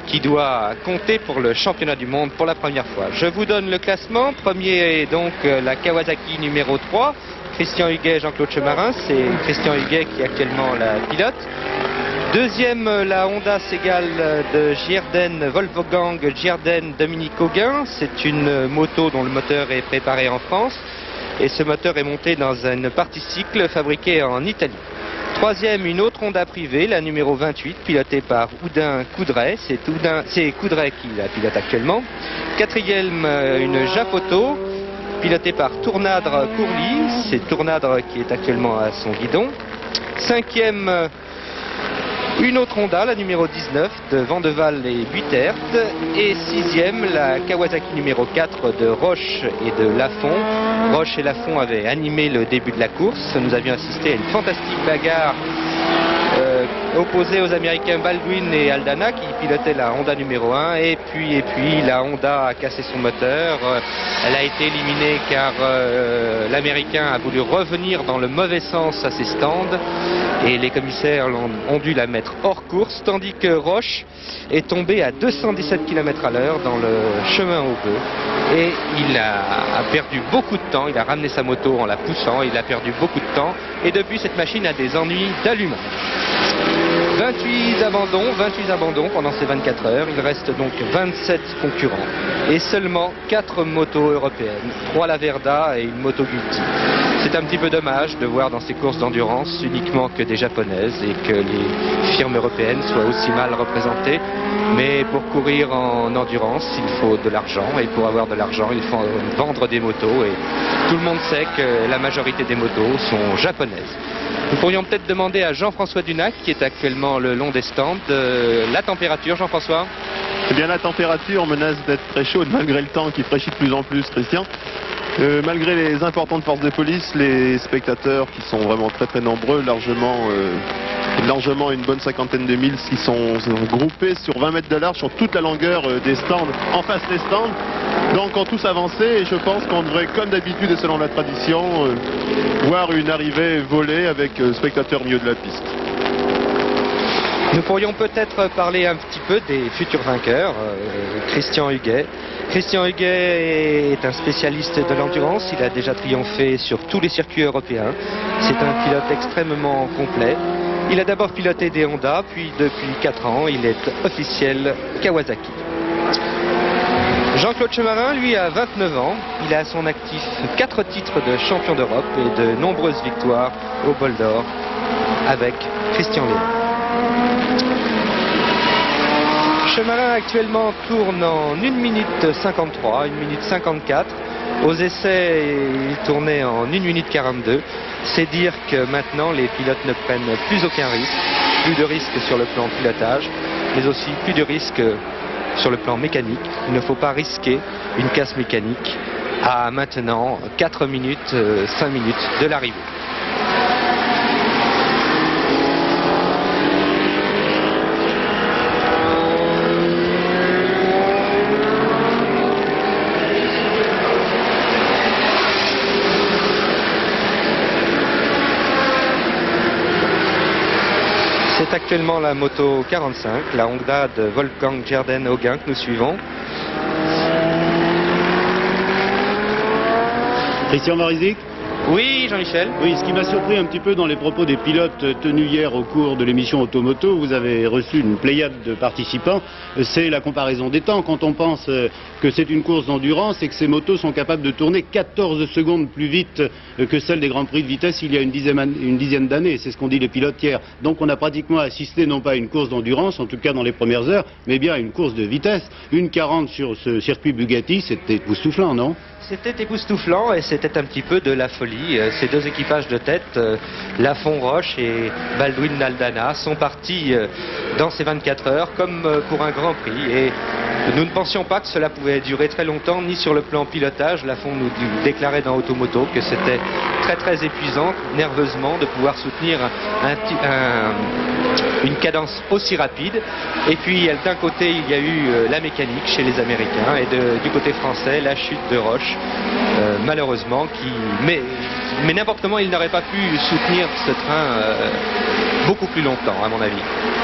qui doit compter pour le championnat du monde pour la première fois. Je vous donne le classement. Premier est donc la Kawasaki numéro 3, Christian Huguet, Jean-Claude Chemarin. C'est Christian Huguet qui est actuellement la pilote. Deuxième, la Honda Segal de Gierden, Wolfgang Gierden, Dominique Auguin. C'est une moto dont le moteur est préparé en France et ce moteur est monté dans une partie cycle fabriquée en Italie. Troisième, une autre Honda privée, la numéro 28, pilotée par Houdin Coudray. C'est Coudray qui la pilote actuellement. Quatrième, une Japoto, pilotée par Tournadre Courly. C'est Tournadre qui est actuellement à son guidon. Cinquième, une autre Honda, la numéro 19, de Vandeval et Buitert. Et sixième, la Kawasaki numéro 4 de Roche et de Lafont. Roche et Lafont avaient animé le début de la course. Nous avions assisté à une fantastique bagarre opposée aux Américains Baldwin et Aldana qui pilotaient la Honda numéro 1. Et puis la Honda a cassé son moteur. Elle a été éliminée car l'Américain a voulu revenir dans le mauvais sens à ses stands. Et les commissaires ont dû la mettre hors course, tandis que Roche est tombé à 217 km à l'heure dans le chemin au bœuf. Et il a perdu beaucoup de temps, il a ramené sa moto en la poussant, il a perdu beaucoup de temps. Et depuis, cette machine a des ennuis d'allumage. 28 abandons pendant ces 24 heures. Il reste donc 27 concurrents et seulement 4 motos européennes, 3 Laverda et une moto Gulti. C'est un petit peu dommage de voir dans ces courses d'endurance uniquement que des japonaises et que les firmes européennes soient aussi mal représentées. Mais pour courir en endurance, il faut de l'argent et pour avoir de l'argent, il faut vendre des motos et tout le monde sait que la majorité des motos sont japonaises. Nous pourrions peut-être demander à Jean-François Dunac, qui est actuellement le long des stands, la température, Jean-François. Eh bien, la température menace d'être très chaude malgré le temps qui fraîchit de plus en plus, Christian. Malgré les importantes forces de police, les spectateurs qui sont vraiment très très nombreux, largement une bonne cinquantaine de mille, qui sont groupés sur 20 mètres de large sur toute la longueur des stands, en face des stands. Donc ont tous avancé et je pense qu'on devrait, comme d'habitude et selon la tradition, voir une arrivée volée avec spectateurs au milieu de la piste. Nous pourrions peut-être parler un petit peu des futurs vainqueurs, Christian Huguet. Christian Huguet est un spécialiste de l'endurance, il a déjà triomphé sur tous les circuits européens. C'est un pilote extrêmement complet. Il a d'abord piloté des Honda, puis depuis 4 ans, il est officiel Kawasaki. Jean-Claude Chemarin, lui, a 29 ans. Il a à son actif 4 titres de champion d'Europe et de nombreuses victoires au bol d'or avec Christian Léon. Chemarin actuellement tourne en 1 minute 53, 1 minute 54. Aux essais, il tournait en 1 minute 42. C'est dire que maintenant, les pilotes ne prennent plus aucun risque. Plus de risques sur le plan pilotage, mais aussi plus de risques sur le plan mécanique. Il ne faut pas risquer une casse mécanique à maintenant 4 minutes, 5 minutes de l'arrivée. C'est actuellement la moto 45, la Honda de Wolfgang Gierden Auguin que nous suivons. Christian Vorisvik. Oui, Jean-Michel. Oui, ce qui m'a surpris un petit peu dans les propos des pilotes tenus hier au cours de l'émission Automoto, vous avez reçu une pléiade de participants, c'est la comparaison des temps. Quand on pense que c'est une course d'endurance et que ces motos sont capables de tourner 14 secondes plus vite que celles des Grands Prix de vitesse il y a une dizaine d'années, c'est ce qu'ont dit les pilotes hier. Donc on a pratiquement assisté non pas à une course d'endurance, en tout cas dans les premières heures, mais bien à une course de vitesse. Une 40 sur ce circuit Bugatti, c'était époustouflant, non ? C'était époustouflant et c'était un petit peu de la folie. Ces deux équipages de tête, Lafont Roche et Baldwin Naldana, sont partis dans ces 24 heures comme pour un Grand Prix. Et nous ne pensions pas que cela pouvait durer très longtemps, ni sur le plan pilotage. Lafont nous déclarait dans Automoto que c'était très très épuisant, nerveusement, de pouvoir soutenir une cadence aussi rapide. Et puis d'un côté il y a eu la mécanique chez les Américains et du côté français la chute de Roche, malheureusement, mais n'importe comment il n'aurait pas pu soutenir ce train beaucoup plus longtemps à mon avis.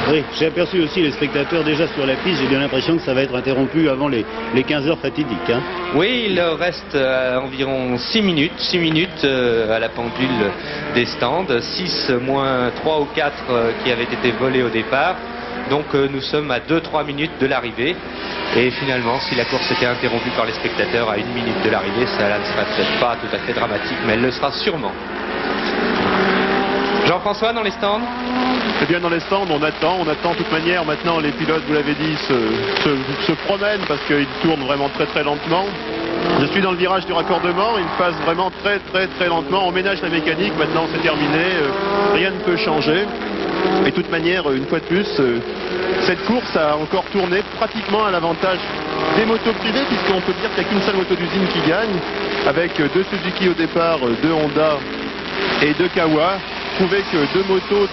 Oui, j'ai aperçu aussi les spectateurs déjà sur la piste, j'ai bien l'impression que ça va être interrompu avant les 15 heures fatidiques. Hein. Oui, il reste environ 6 minutes à la pendule des stands, 6 moins 3 ou 4 qui avaient été volés au départ. Donc nous sommes à 2-3 minutes de l'arrivée. Et finalement, si la course était interrompue par les spectateurs à 1 minute de l'arrivée, ça ne sera peut-être pas tout à fait dramatique, mais elle le sera sûrement. Jean-François, dans les stands? Eh bien, dans les stands, on attend de toute manière. Maintenant, les pilotes, vous l'avez dit, se promènent parce qu'ils tournent vraiment très très lentement. Je suis dans le virage du raccordement, il passe vraiment très très très lentement. On ménage la mécanique, maintenant c'est terminé, rien ne peut changer. Et de toute manière, une fois de plus, cette course a encore tourné pratiquement à l'avantage des motos privées, puisqu'on peut dire qu'il n'y a qu'une seule moto d'usine qui gagne, avec 2 Suzuki au départ, 2 Honda et 2 Kawa. Prouver que 2 motos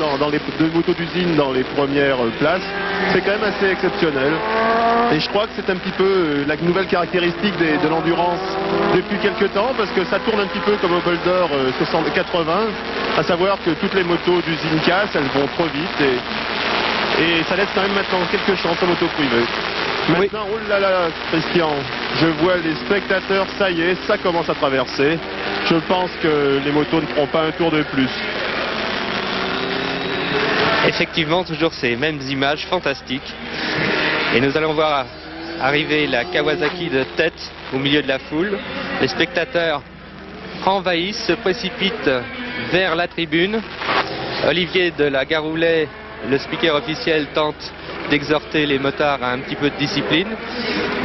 deux motos d'usine dans les premières places, c'est quand même assez exceptionnel. Et je crois que c'est un petit peu la nouvelle caractéristique de l'endurance depuis quelques temps, parce que ça tourne un petit peu comme au Boulder 80, à savoir que toutes les motos d'usine cassent, elles vont trop vite et ça laisse quand même maintenant quelques chances aux motos privées. Maintenant, oh là là, Christian, je vois les spectateurs, ça y est, ça commence à traverser. Je pense que les motos ne feront pas un tour de plus. Effectivement, toujours ces mêmes images fantastiques. Et nous allons voir arriver la Kawasaki de tête au milieu de la foule. Les spectateurs envahissent, se précipitent vers la tribune. Olivier de la Garoulet, le speaker officiel, tente d'exhorter les motards à un petit peu de discipline,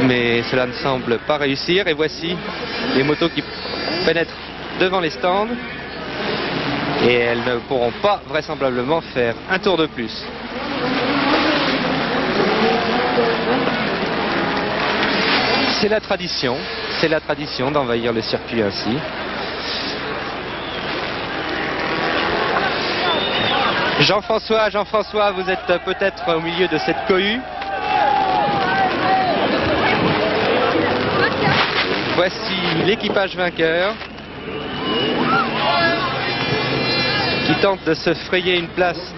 mais cela ne semble pas réussir. Et voici les motos qui pénètrent devant les stands. Et elles ne pourront pas vraisemblablement faire un tour de plus. C'est la tradition d'envahir le circuit ainsi. Jean-François, vous êtes peut-être au milieu de cette cohue. Voici l'équipage vainqueur qui tente de se frayer une place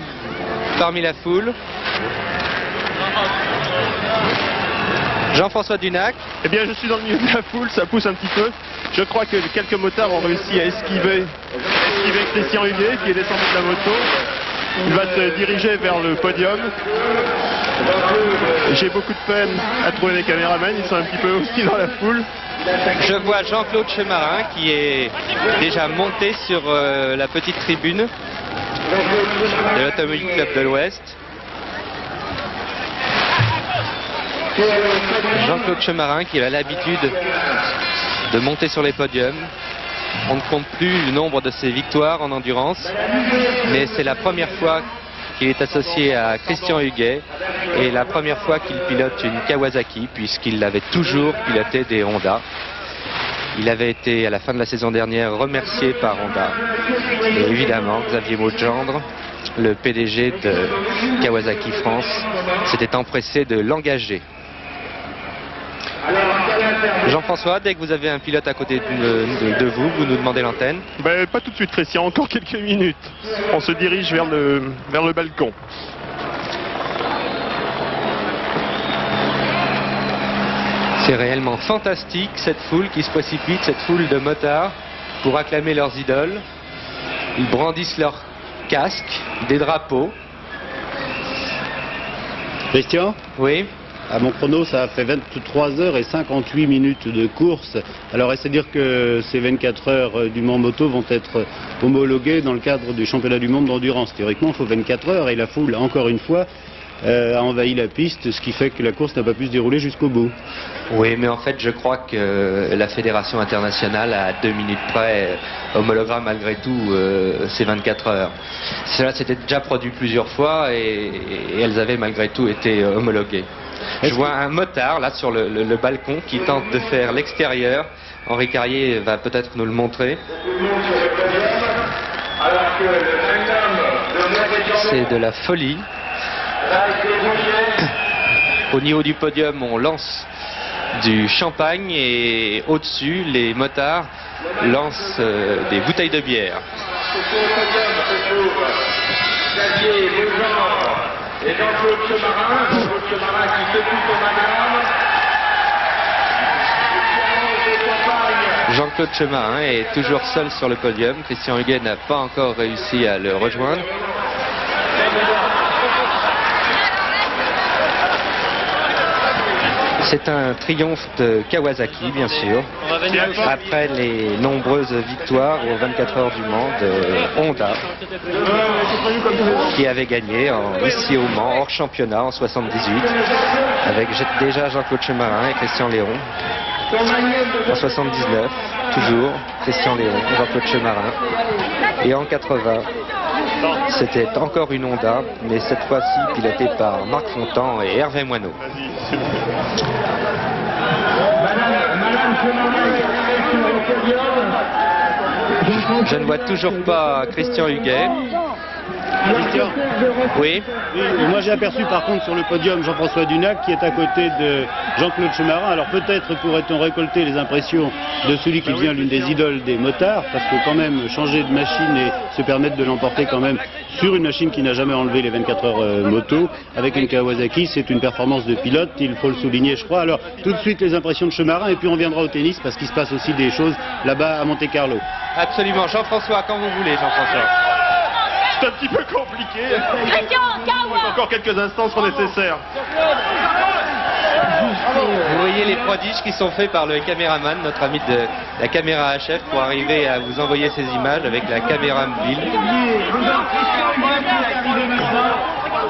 parmi la foule. Jean-François Dunac. Eh bien, je suis dans le milieu de la foule, ça pousse un petit peu. Je crois que quelques motards ont réussi à esquiver Christian Huguet qui est descendu de la moto. Il va se diriger vers le podium. J'ai beaucoup de peine à trouver les caméramans, ils sont un petit peu aussi dans la foule. Je vois Jean-Claude Chemarin qui est déjà monté sur la petite tribune de l'Automobile Club de l'Ouest. Jean-Claude Chemarin qui a l'habitude de monter sur les podiums. On ne compte plus le nombre de ses victoires en endurance, mais c'est la première fois qu'il est associé à Christian Huguet et la première fois qu'il pilote une Kawasaki, puisqu'il avait toujours piloté des Honda. Il avait été à la fin de la saison dernière remercié par Honda. Et évidemment, Xavier Maugendre, le PDG de Kawasaki France, s'était empressé de l'engager. Jean-François, dès que vous avez un pilote à côté de vous, vous nous demandez l'antenne. Ben, pas tout de suite, Christian, encore quelques minutes. On se dirige vers le balcon. C'est réellement fantastique, cette foule qui se précipite, cette foule de motards. pour acclamer leurs idoles. Ils brandissent leurs casques, des drapeaux. Christian ? Oui. À mon chrono, ça a fait 23 heures et 58 minutes de course. Alors, est-ce à dire que ces 24 heures du Mans Moto vont être homologuées dans le cadre du championnat du monde d'endurance? Théoriquement, il faut 24 heures et la foule, encore une fois, a envahi la piste, ce qui fait que la course n'a pas pu se dérouler jusqu'au bout. Oui, mais en fait, je crois que la Fédération internationale, à 2 minutes près, homologuera malgré tout ces 24 heures. Cela s'était déjà produit plusieurs fois et elles avaient malgré tout été homologuées. Je vois un motard là sur le balcon qui tente de faire l'extérieur. Henri Carrier va peut-être nous le montrer. C'est de la folie. Au niveau du podium, on lance du champagne et au-dessus, les motards lancent des bouteilles de bière. Et Jean-Claude Chemarin qui secoue son madame. Jean-Claude Chemarin est toujours seul sur le podium. Christian Huguet n'a pas encore réussi à le rejoindre. C'est un triomphe de Kawasaki, bien sûr, après les nombreuses victoires aux 24 heures du Mans de Honda, qui avait gagné ici au Mans, hors championnat, en 78, avec déjà Jean-Claude Chemarin et Christian Léon. En 79, toujours Christian Léon, Jean-Claude Chemarin. Et en 80, c'était encore une Honda, mais cette fois-ci pilotée par Marc Fontan et Hervé Moineau. Je ne vois toujours pas Christian Huguet. Christian ? Oui. Moi j'ai aperçu par contre sur le podium Jean-François Dunac qui est à côté de Jean-Claude Chemarin. Alors peut-être pourrait-on récolter les impressions de celui qui devient l'une des idoles des motards, parce que quand même changer de machine et se permettre de l'emporter quand même sur une machine qui n'a jamais enlevé les 24 heures moto avec une Kawasaki, c'est une performance de pilote, il faut le souligner je crois. Alors tout de suite les impressions de Chemarin et puis on viendra au tennis parce qu'il se passe aussi des choses là-bas à Monte-Carlo. Absolument. Jean-François, quand vous voulez, Jean-François. C'est un petit peu compliqué. Encore quelques instants seront nécessaires. Vous voyez les prodiges qui sont faits par le caméraman, notre ami de la caméra HF, pour arriver à vous envoyer ces images avec la caméra mobile.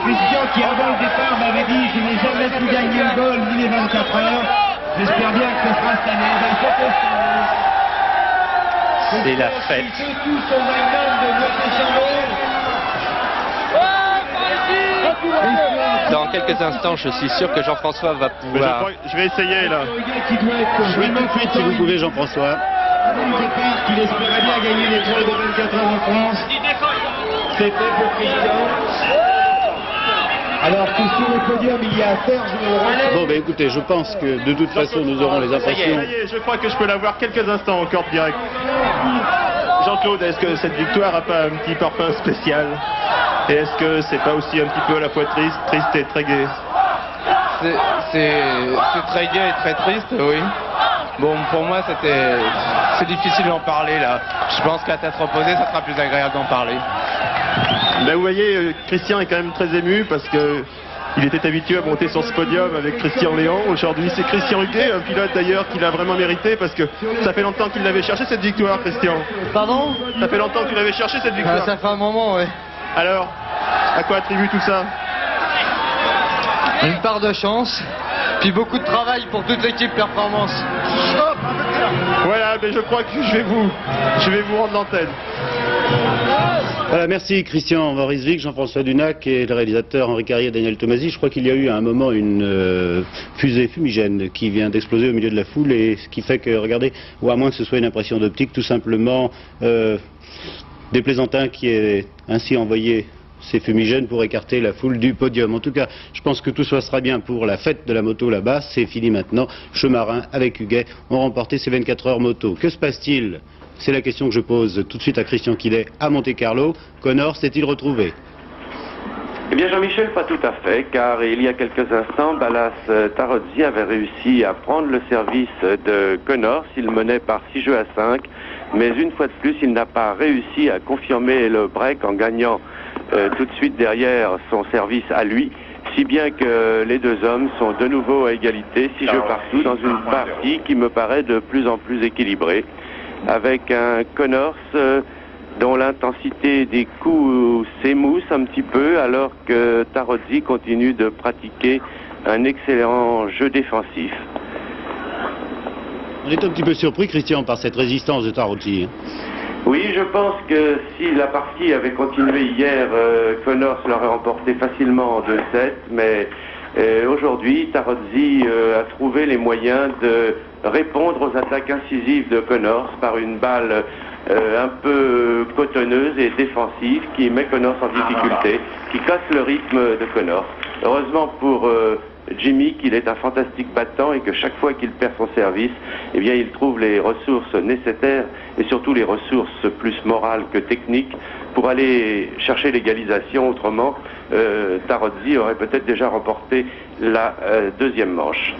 Christian qui avant le départ m'avait dit je n'ai jamais pu gagner le goal ni les 24 heures. J'espère bien que ce sera cette année. C'est la fête. Dans quelques instants, je suis sûr que Jean-François va pouvoir... Je vais essayer là. Oui, tout de suite si vous pouvez Jean-François. Qu'il espérait bien gagner l'étoile de 24 heures en France. C'était pour Christian. Alors que sur le podium il y a Serge Laurent. Bon ben écoutez, je pense que de toute façon nous aurons les impressions. Ça y est, je crois que je peux l'avoir quelques instants encore direct. Jean-Claude, est-ce que cette victoire n'a pas un petit parfum spécial? Et est-ce que c'est pas aussi un petit peu à la fois triste et très gai? C'est très gai et très triste, oui. Bon, pour moi, c'est difficile d'en parler là. Je pense qu'à tête reposée, ça sera plus agréable d'en parler. Ben, vous voyez, Christian est quand même très ému parce que il était habitué à monter sur ce podium avec Christian Léon. Aujourd'hui, c'est Christian Huguet, un pilote d'ailleurs qui l'a vraiment mérité parce que ça fait longtemps qu'il l'avait cherché cette victoire, Christian. Pardon? Ça fait longtemps qu'il l'avait cherché cette victoire. Ça fait un moment, oui. Alors, à quoi attribue tout ça? Une part de chance, puis beaucoup de travail pour toute l'équipe performance. Voilà, mais je crois que je vais vous rendre l'antenne. Voilà, merci Christian Morisvik, Jean-François Dunac et le réalisateur Henri Carrier et Daniel Tomasi. Je crois qu'il y a eu à un moment une fusée fumigène qui vient d'exploser au milieu de la foule et ce qui fait que, regardez, ou à moins que ce soit une impression d'optique, tout simplement des plaisantins qui aient ainsi envoyé ces fumigènes pour écarter la foule du podium. En tout cas, je pense que tout sera bien pour la fête de la moto là-bas. C'est fini maintenant. Chemarin avec Huguet ont remporté ces 24 heures moto. Que se passe-t-il? C'est la question que je pose tout de suite à Christian Quillet à Monte-Carlo. Connor s'est-il retrouvé? Eh bien Jean-Michel, pas tout à fait, car il y a quelques instants, Balázs Tarozzi avait réussi à prendre le service de Connors. Il menait par 6 jeux à 5, mais une fois de plus, il n'a pas réussi à confirmer le break en gagnant tout de suite derrière son service à lui, si bien que les deux hommes sont de nouveau à égalité, 6 jeux partout, dans une partie qui me paraît de plus en plus équilibrée, avec un Connors dont l'intensité des coups s'émousse un petit peu, alors que Tarozzi continue de pratiquer un excellent jeu défensif. On est un petit peu surpris, Christian, par cette résistance de Tarozzi. Oui, je pense que si la partie avait continué hier, Connors l'aurait remporté facilement en 2-7, mais aujourd'hui, Tarozzi a trouvé les moyens de répondre aux attaques incisives de Connors par une balle un peu cotonneuse et défensive qui met Connors en difficulté, qui casse le rythme de Connors. Heureusement pour Jimmy qu'il est un fantastique battant et que chaque fois qu'il perd son service, eh bien il trouve les ressources nécessaires et surtout les ressources plus morales que techniques pour aller chercher l'égalisation. Autrement, Tarozzi aurait peut-être déjà remporté la deuxième manche.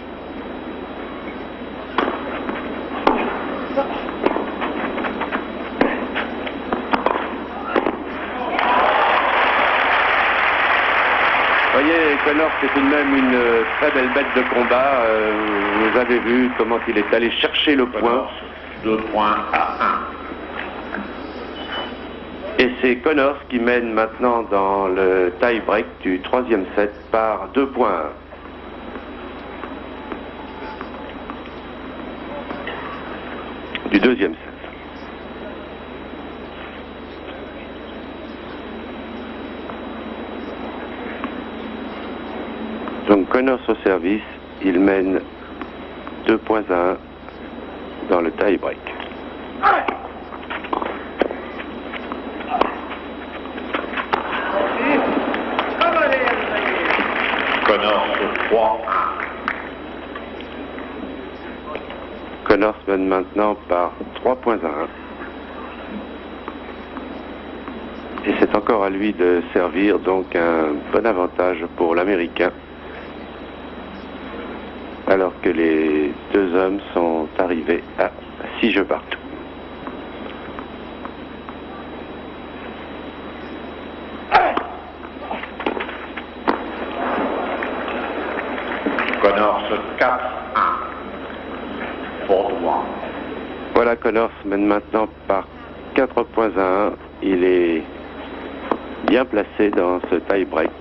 Vous voyez, Connors, c'est tout de même une très belle bête de combat. Vous avez vu comment il est allé chercher le point. 2 points à 1. Et c'est Connors qui mène maintenant dans le tie-break du 3e set par 2 points. Du 2e set. Donc Connors au service, il mène 2 points à 1 dans le tie-break. Connors 3-1. Connors mène maintenant par 3 points à 1. Et c'est encore à lui de servir, donc un bon avantage pour l'Américain. Alors que les deux hommes sont arrivés à 6 jeux partout. Connors 4-1 pour Drouin. Voilà, Connors mène maintenant par 4 points à 1. Il est bien placé dans ce tie-break.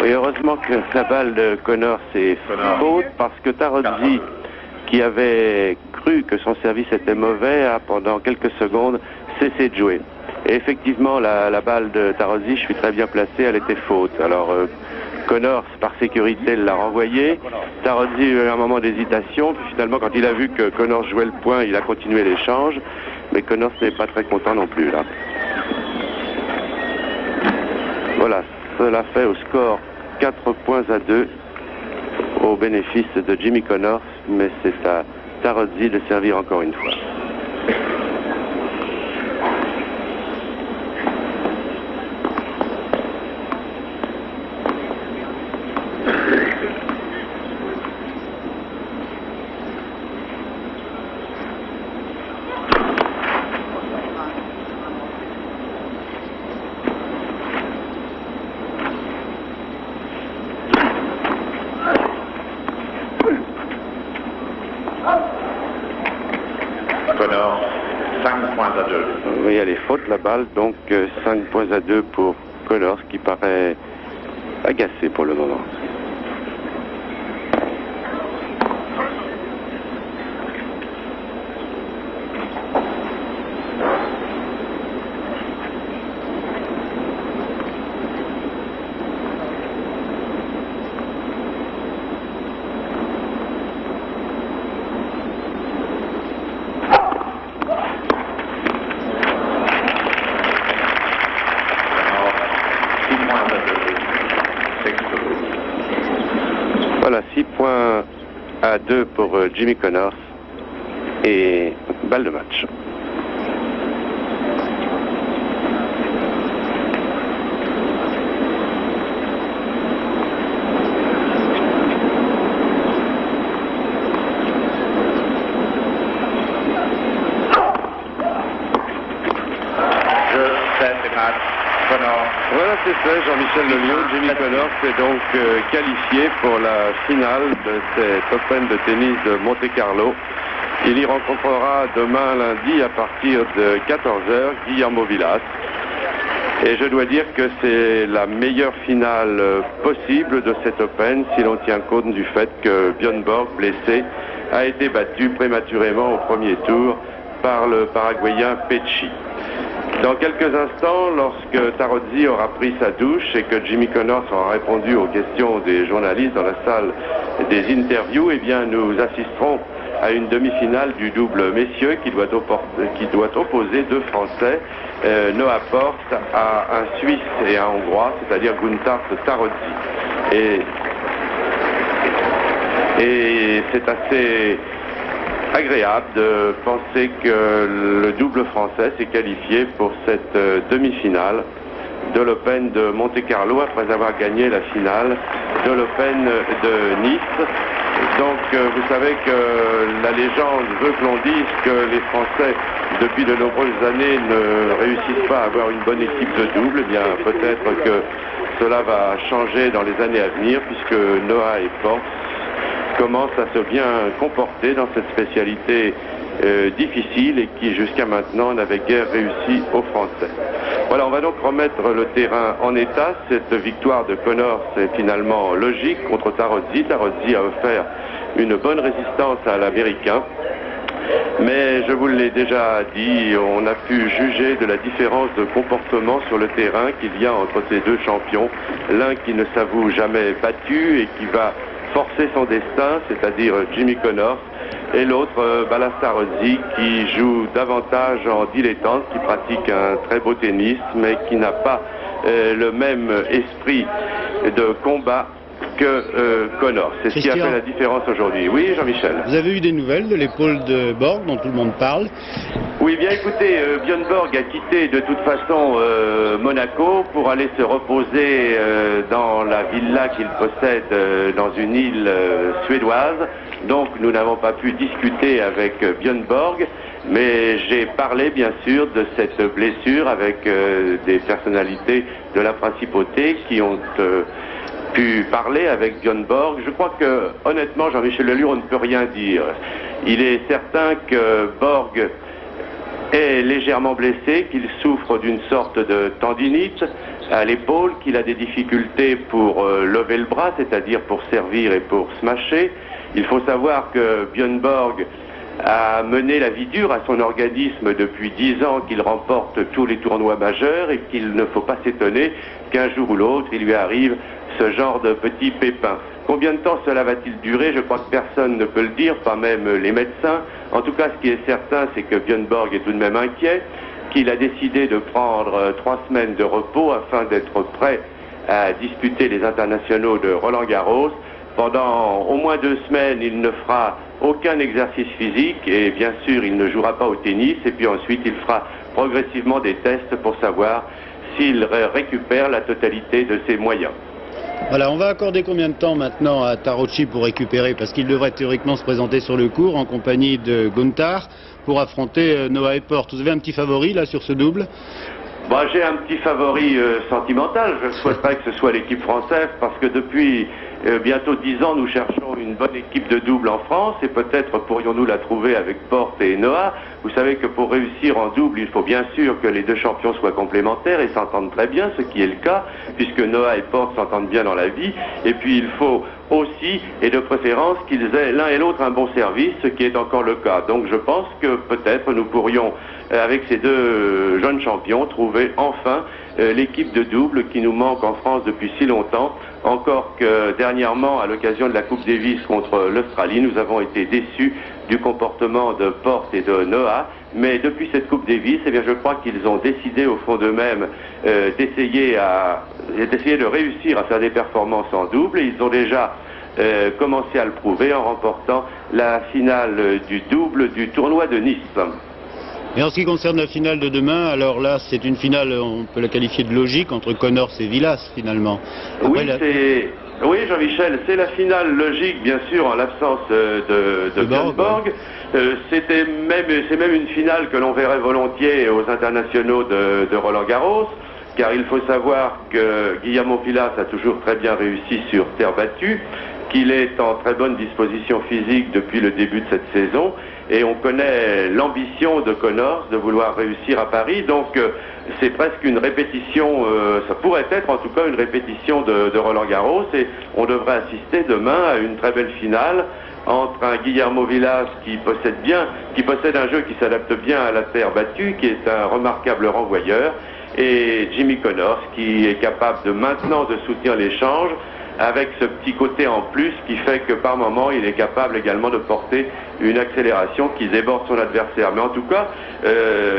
Oui, heureusement que la balle de Connors est faute, parce que Tarozzi, qui avait cru que son service était mauvais, a pendant quelques secondes cessé de jouer. Et effectivement, la balle de Tarozzi, je suis très bien placé, elle était faute. Alors Connors, par sécurité, l'a renvoyée. Tarozzi a eu un moment d'hésitation, puis finalement, quand il a vu que Connors jouait le point, il a continué l'échange. Mais Connors n'est pas très content non plus, là. Voilà, cela fait au score 4 points à 2 au bénéfice de Jimmy Connors, mais c'est à Tarozzi de servir encore une fois. Connors 5 points à 2. Oui, elle est faute la balle, donc 5 points à 2 pour Connors qui paraît agacé pour le moment. 6 points à 2 pour Jimmy Connors et balle de match. Voilà, c'est fait, Jean-Michel Lemieux. Jimmy Connors est donc qualifié pour la finale de cet Open de tennis de Monte-Carlo. Il y rencontrera demain lundi à partir de 14h Guillermo Vilas. Et je dois dire que c'est la meilleure finale possible de cet Open si l'on tient compte du fait que Björn Borg, blessé, a été battu prématurément au premier tour par le Paraguayen Pecci. Dans quelques instants, lorsque Tarozzi aura pris sa douche et que Jimmy Connors aura répondu aux questions des journalistes dans la salle des interviews, eh bien, nous assisterons à une demi-finale du double messieurs qui doit opposer deux Français, Noah Porte à un Suisse et un Hongrois, c'est-à-dire Gunther Tarozzi. Et c'est assez agréable de penser que le double français s'est qualifié pour cette demi-finale de l'Open de Monte-Carlo après avoir gagné la finale de l'Open de Nice. Donc vous savez que la légende veut que l'on dise que les Français depuis de nombreuses années ne réussissent pas à avoir une bonne équipe de double. Eh bien peut-être que cela va changer dans les années à venir puisque Noah et Porte commence à se bien comporter dans cette spécialité difficile et qui jusqu'à maintenant n'avait guère réussi aux Français. Voilà, on va donc remettre le terrain en état. Cette victoire de Connors est finalement logique contre Tarozzi. Tarozzi a offert une bonne résistance à l'Américain. Mais je vous l'ai déjà dit, on a pu juger de la différence de comportement sur le terrain qu'il y a entre ces deux champions. L'un qui ne s'avoue jamais battu et qui va forcer son destin, c'est-à-dire Jimmy Connors, et l'autre, Balas Tarozzi, qui joue davantage en dilettante, qui pratique un très beau tennis, mais qui n'a pas le même esprit de combat que Connors. C'est ce qui a fait la différence aujourd'hui. Oui, Jean-Michel. Vous avez eu des nouvelles de l'épaule de Borg, dont tout le monde parle? Oui, bien écoutez, Björn Borg a quitté de toute façon Monaco pour aller se reposer dans la villa qu'il possède dans une île suédoise. Donc nous n'avons pas pu discuter avec Björn Borg, mais j'ai parlé bien sûr de cette blessure avec des personnalités de la principauté qui ont pu parler avec Björn Borg. Je crois que honnêtement Jean-Michel Lemieux, on ne peut rien dire. Il est certain que Borg est légèrement blessé, qu'il souffre d'une sorte de tendinite à l'épaule, qu'il a des difficultés pour lever le bras, c'est-à-dire pour servir et pour smasher. Il faut savoir que Björn Borg a mené la vie dure à son organisme depuis 10 ans, qu'il remporte tous les tournois majeurs et qu'il ne faut pas s'étonner qu'un jour ou l'autre, il lui arrive ce genre de petits pépins. Combien de temps cela va-t-il durer? Je crois que personne ne peut le dire, pas même les médecins. En tout cas, ce qui est certain, c'est que Björn Borg est tout de même inquiet, qu'il a décidé de prendre 3 semaines de repos afin d'être prêt à disputer les internationaux de Roland-Garros. Pendant au moins 2 semaines, il ne fera aucun exercice physique et bien sûr, il ne jouera pas au tennis. Et puis ensuite, il fera progressivement des tests pour savoir s'il récupère la totalité de ses moyens. Voilà, on va accorder combien de temps maintenant à Tarozzi pour récupérer? Parce qu'il devrait théoriquement se présenter sur le court en compagnie de Gunther pour affronter Noah et Porte. Vous avez un petit favori là sur ce double? Bah, j'ai un petit favori sentimental. Je souhaiterais que ce soit l'équipe française parce que depuis bientôt 10 ans, nous cherchons une bonne équipe de double en France et peut-être pourrions-nous la trouver avec Porte et Noah. Vous savez que pour réussir en double, il faut bien sûr que les deux champions soient complémentaires et s'entendent très bien, ce qui est le cas, puisque Noah et Porte s'entendent bien dans la vie. Et puis il faut aussi, et de préférence, qu'ils aient l'un et l'autre un bon service, ce qui est encore le cas. Donc je pense que peut-être nous pourrions, avec ces deux jeunes champions, trouver enfin l'équipe de double qui nous manque en France depuis si longtemps. Encore que dernièrement, à l'occasion de la Coupe Davis contre l'Australie, nous avons été déçus du comportement de Porte et de Noah. Mais depuis cette Coupe Davis, eh bien, je crois qu'ils ont décidé au fond d'eux-mêmes d'essayer de réussir à faire des performances en double. Et ils ont déjà commencé à le prouver en remportant la finale du double du tournoi de Nice. Et en ce qui concerne la finale de demain, alors là, c'est une finale, on peut la qualifier de logique, entre Connors et Vilas, finalement. Après, oui, Jean-Michel, c'est la finale logique, bien sûr, en l'absence de Björn Borg. C'est même une finale que l'on verrait volontiers aux internationaux de Roland-Garros, car il faut savoir que Guillermo Vilas a toujours très bien réussi sur terre battue, qu'il est en très bonne disposition physique depuis le début de cette saison, et on connaît l'ambition de Connors de vouloir réussir à Paris, donc c'est presque une répétition, ça pourrait être en tout cas une répétition de Roland-Garros, et on devrait assister demain à une très belle finale entre un Guillermo Vilas qui possède un jeu qui s'adapte bien à la terre battue, qui est un remarquable renvoyeur, et Jimmy Connors qui est capable de maintenant de soutenir l'échange, avec ce petit côté en plus qui fait que par moment il est capable également de porter une accélération qui déborde son adversaire. Mais en tout cas,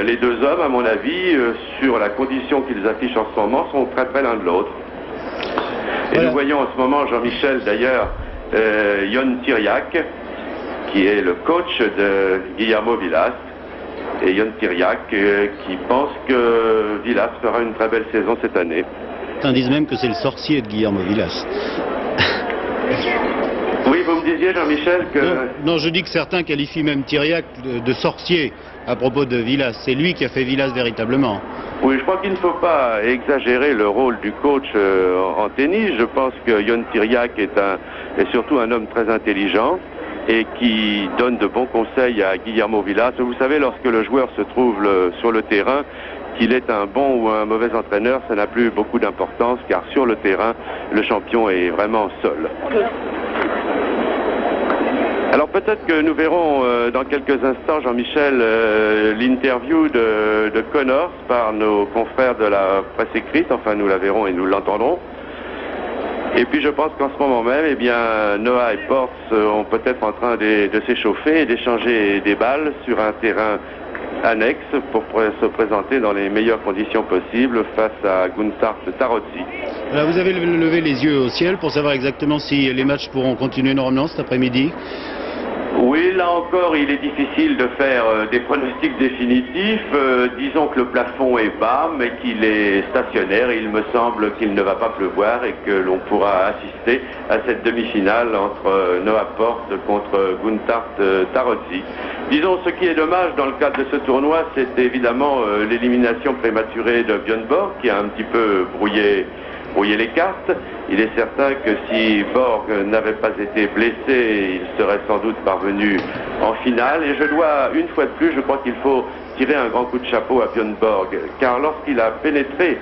les deux hommes, à mon avis, sur la condition qu'ils affichent en ce moment, sont très près l'un de l'autre. Et nous voyons en ce moment, Jean-Michel d'ailleurs, Ion Tiriac, qui est le coach de Guillermo Vilas, et Ion Tiriac qui pense que Vilas fera une très belle saison cette année. Certains disent même que c'est le sorcier de Guillermo Vilas. Oui, vous me disiez, Jean-Michel, que... Non, je dis que certains qualifient même Tiriac de sorcier à propos de Vilas. C'est lui qui a fait Vilas véritablement. Oui, je crois qu'il ne faut pas exagérer le rôle du coach en tennis. Je pense que Ion Tiriac est surtout un homme très intelligent et qui donne de bons conseils à Guillermo Vilas. Vous savez, lorsque le joueur se trouve sur le terrain, qu'il est un bon ou un mauvais entraîneur, ça n'a plus beaucoup d'importance, car sur le terrain, le champion est vraiment seul. Alors peut-être que nous verrons dans quelques instants, Jean-Michel, l'interview de Connors par nos confrères de la presse écrite, enfin nous la verrons et nous l'entendrons. Et puis je pense qu'en ce moment même, eh bien, Noah et Ports sont peut-être en train de s'échauffer et d'échanger des balles sur un terrain annexe pour se présenter dans les meilleures conditions possibles face à Gunther Tarozzi. Alors vous avez levé les yeux au ciel pour savoir exactement si les matchs pourront continuer normalement cet après-midi. Oui, là encore, il est difficile de faire des pronostics définitifs. Disons que le plafond est bas, mais qu'il est stationnaire. Il me semble qu'il ne va pas pleuvoir et que l'on pourra assister à cette demi-finale entre Noah Ports contre Gunther Tarozzi. Disons, ce qui est dommage dans le cadre de ce tournoi, c'est évidemment l'élimination prématurée de Björn Borg, qui a un petit peu brouillé les cartes. Il est certain que si Borg n'avait pas été blessé, il serait sans doute parvenu en finale. Et je dois, une fois de plus, je crois qu'il faut tirer un grand coup de chapeau à Björn Borg, car lorsqu'il a pénétré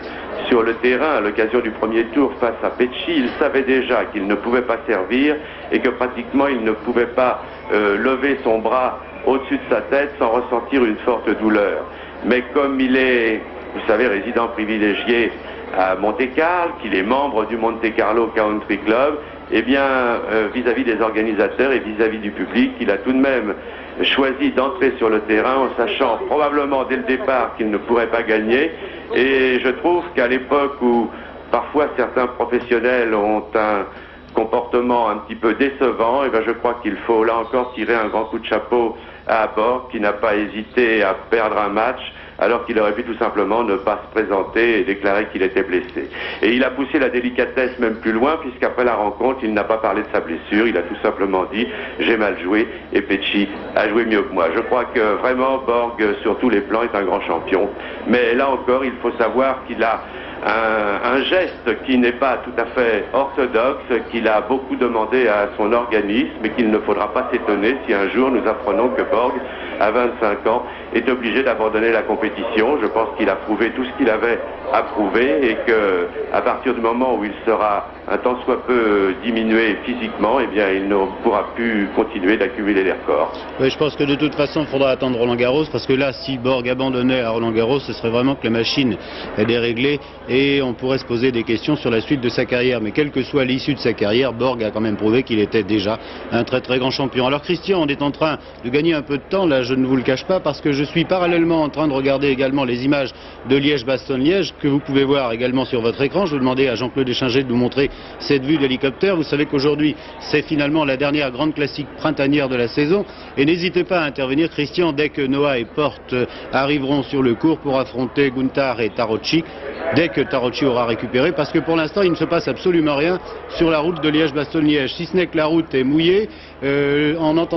sur le terrain à l'occasion du premier tour face à Petchy, il savait déjà qu'il ne pouvait pas servir et que pratiquement il ne pouvait pas lever son bras au-dessus de sa tête sans ressentir une forte douleur. Mais comme il est, vous savez, résident privilégié à Monte-Carlo, qu'il est membre du Monte-Carlo Country Club, eh bien, vis-à-vis des organisateurs et vis-à-vis du public, il a tout de même choisi d'entrer sur le terrain en sachant probablement dès le départ qu'il ne pourrait pas gagner. Et je trouve qu'à l'époque où parfois certains professionnels ont un comportement un petit peu décevant, eh bien, je crois qu'il faut là encore tirer un grand coup de chapeau à Borg, qui n'a pas hésité à perdre un match alors qu'il aurait pu tout simplement ne pas se présenter et déclarer qu'il était blessé. Et il a poussé la délicatesse même plus loin, puisqu'après la rencontre, il n'a pas parlé de sa blessure, il a tout simplement dit « j'ai mal joué et Petchy a joué mieux que moi ». Je crois que vraiment Borg, sur tous les plans, est un grand champion. Mais là encore, il faut savoir qu'il a un geste qui n'est pas tout à fait orthodoxe, qu'il a beaucoup demandé à son organisme, et qu'il ne faudra pas s'étonner si un jour nous apprenons que Borg, à 25 ans, est obligé d'abandonner la compétition. Je pense qu'il a prouvé tout ce qu'il avait à prouver et que, à partir du moment où il sera un tant soit peu diminué physiquement, eh bien, il ne pourra plus continuer d'accumuler les records. Oui, je pense que de toute façon, il faudra attendre Roland-Garros, parce que là, si Borg abandonnait à Roland-Garros, ce serait vraiment que la machine est déréglée et on pourrait se poser des questions sur la suite de sa carrière. Mais quelle que soit l'issue de sa carrière, Borg a quand même prouvé qu'il était déjà un très très grand champion. Alors Christian, on est en train de gagner un peu de temps, là je ne vous le cache pas, parce que je suis parallèlement en train de regarder également les images de Liège-Bastogne-Liège, que vous pouvez voir également sur votre écran. Je vais demander à Jean-Claude Échinger de nous montrer cette vue d'hélicoptère. Vous savez qu'aujourd'hui, c'est finalement la dernière grande classique printanière de la saison. Et n'hésitez pas à intervenir, Christian, dès que Noah et Porte arriveront sur le cours pour affronter Gunther et Tarocci, dès que Tarocci aura récupéré, parce que pour l'instant, il ne se passe absolument rien sur la route de Liège-Bastogne-Liège, si ce n'est que la route est mouillée. En entendant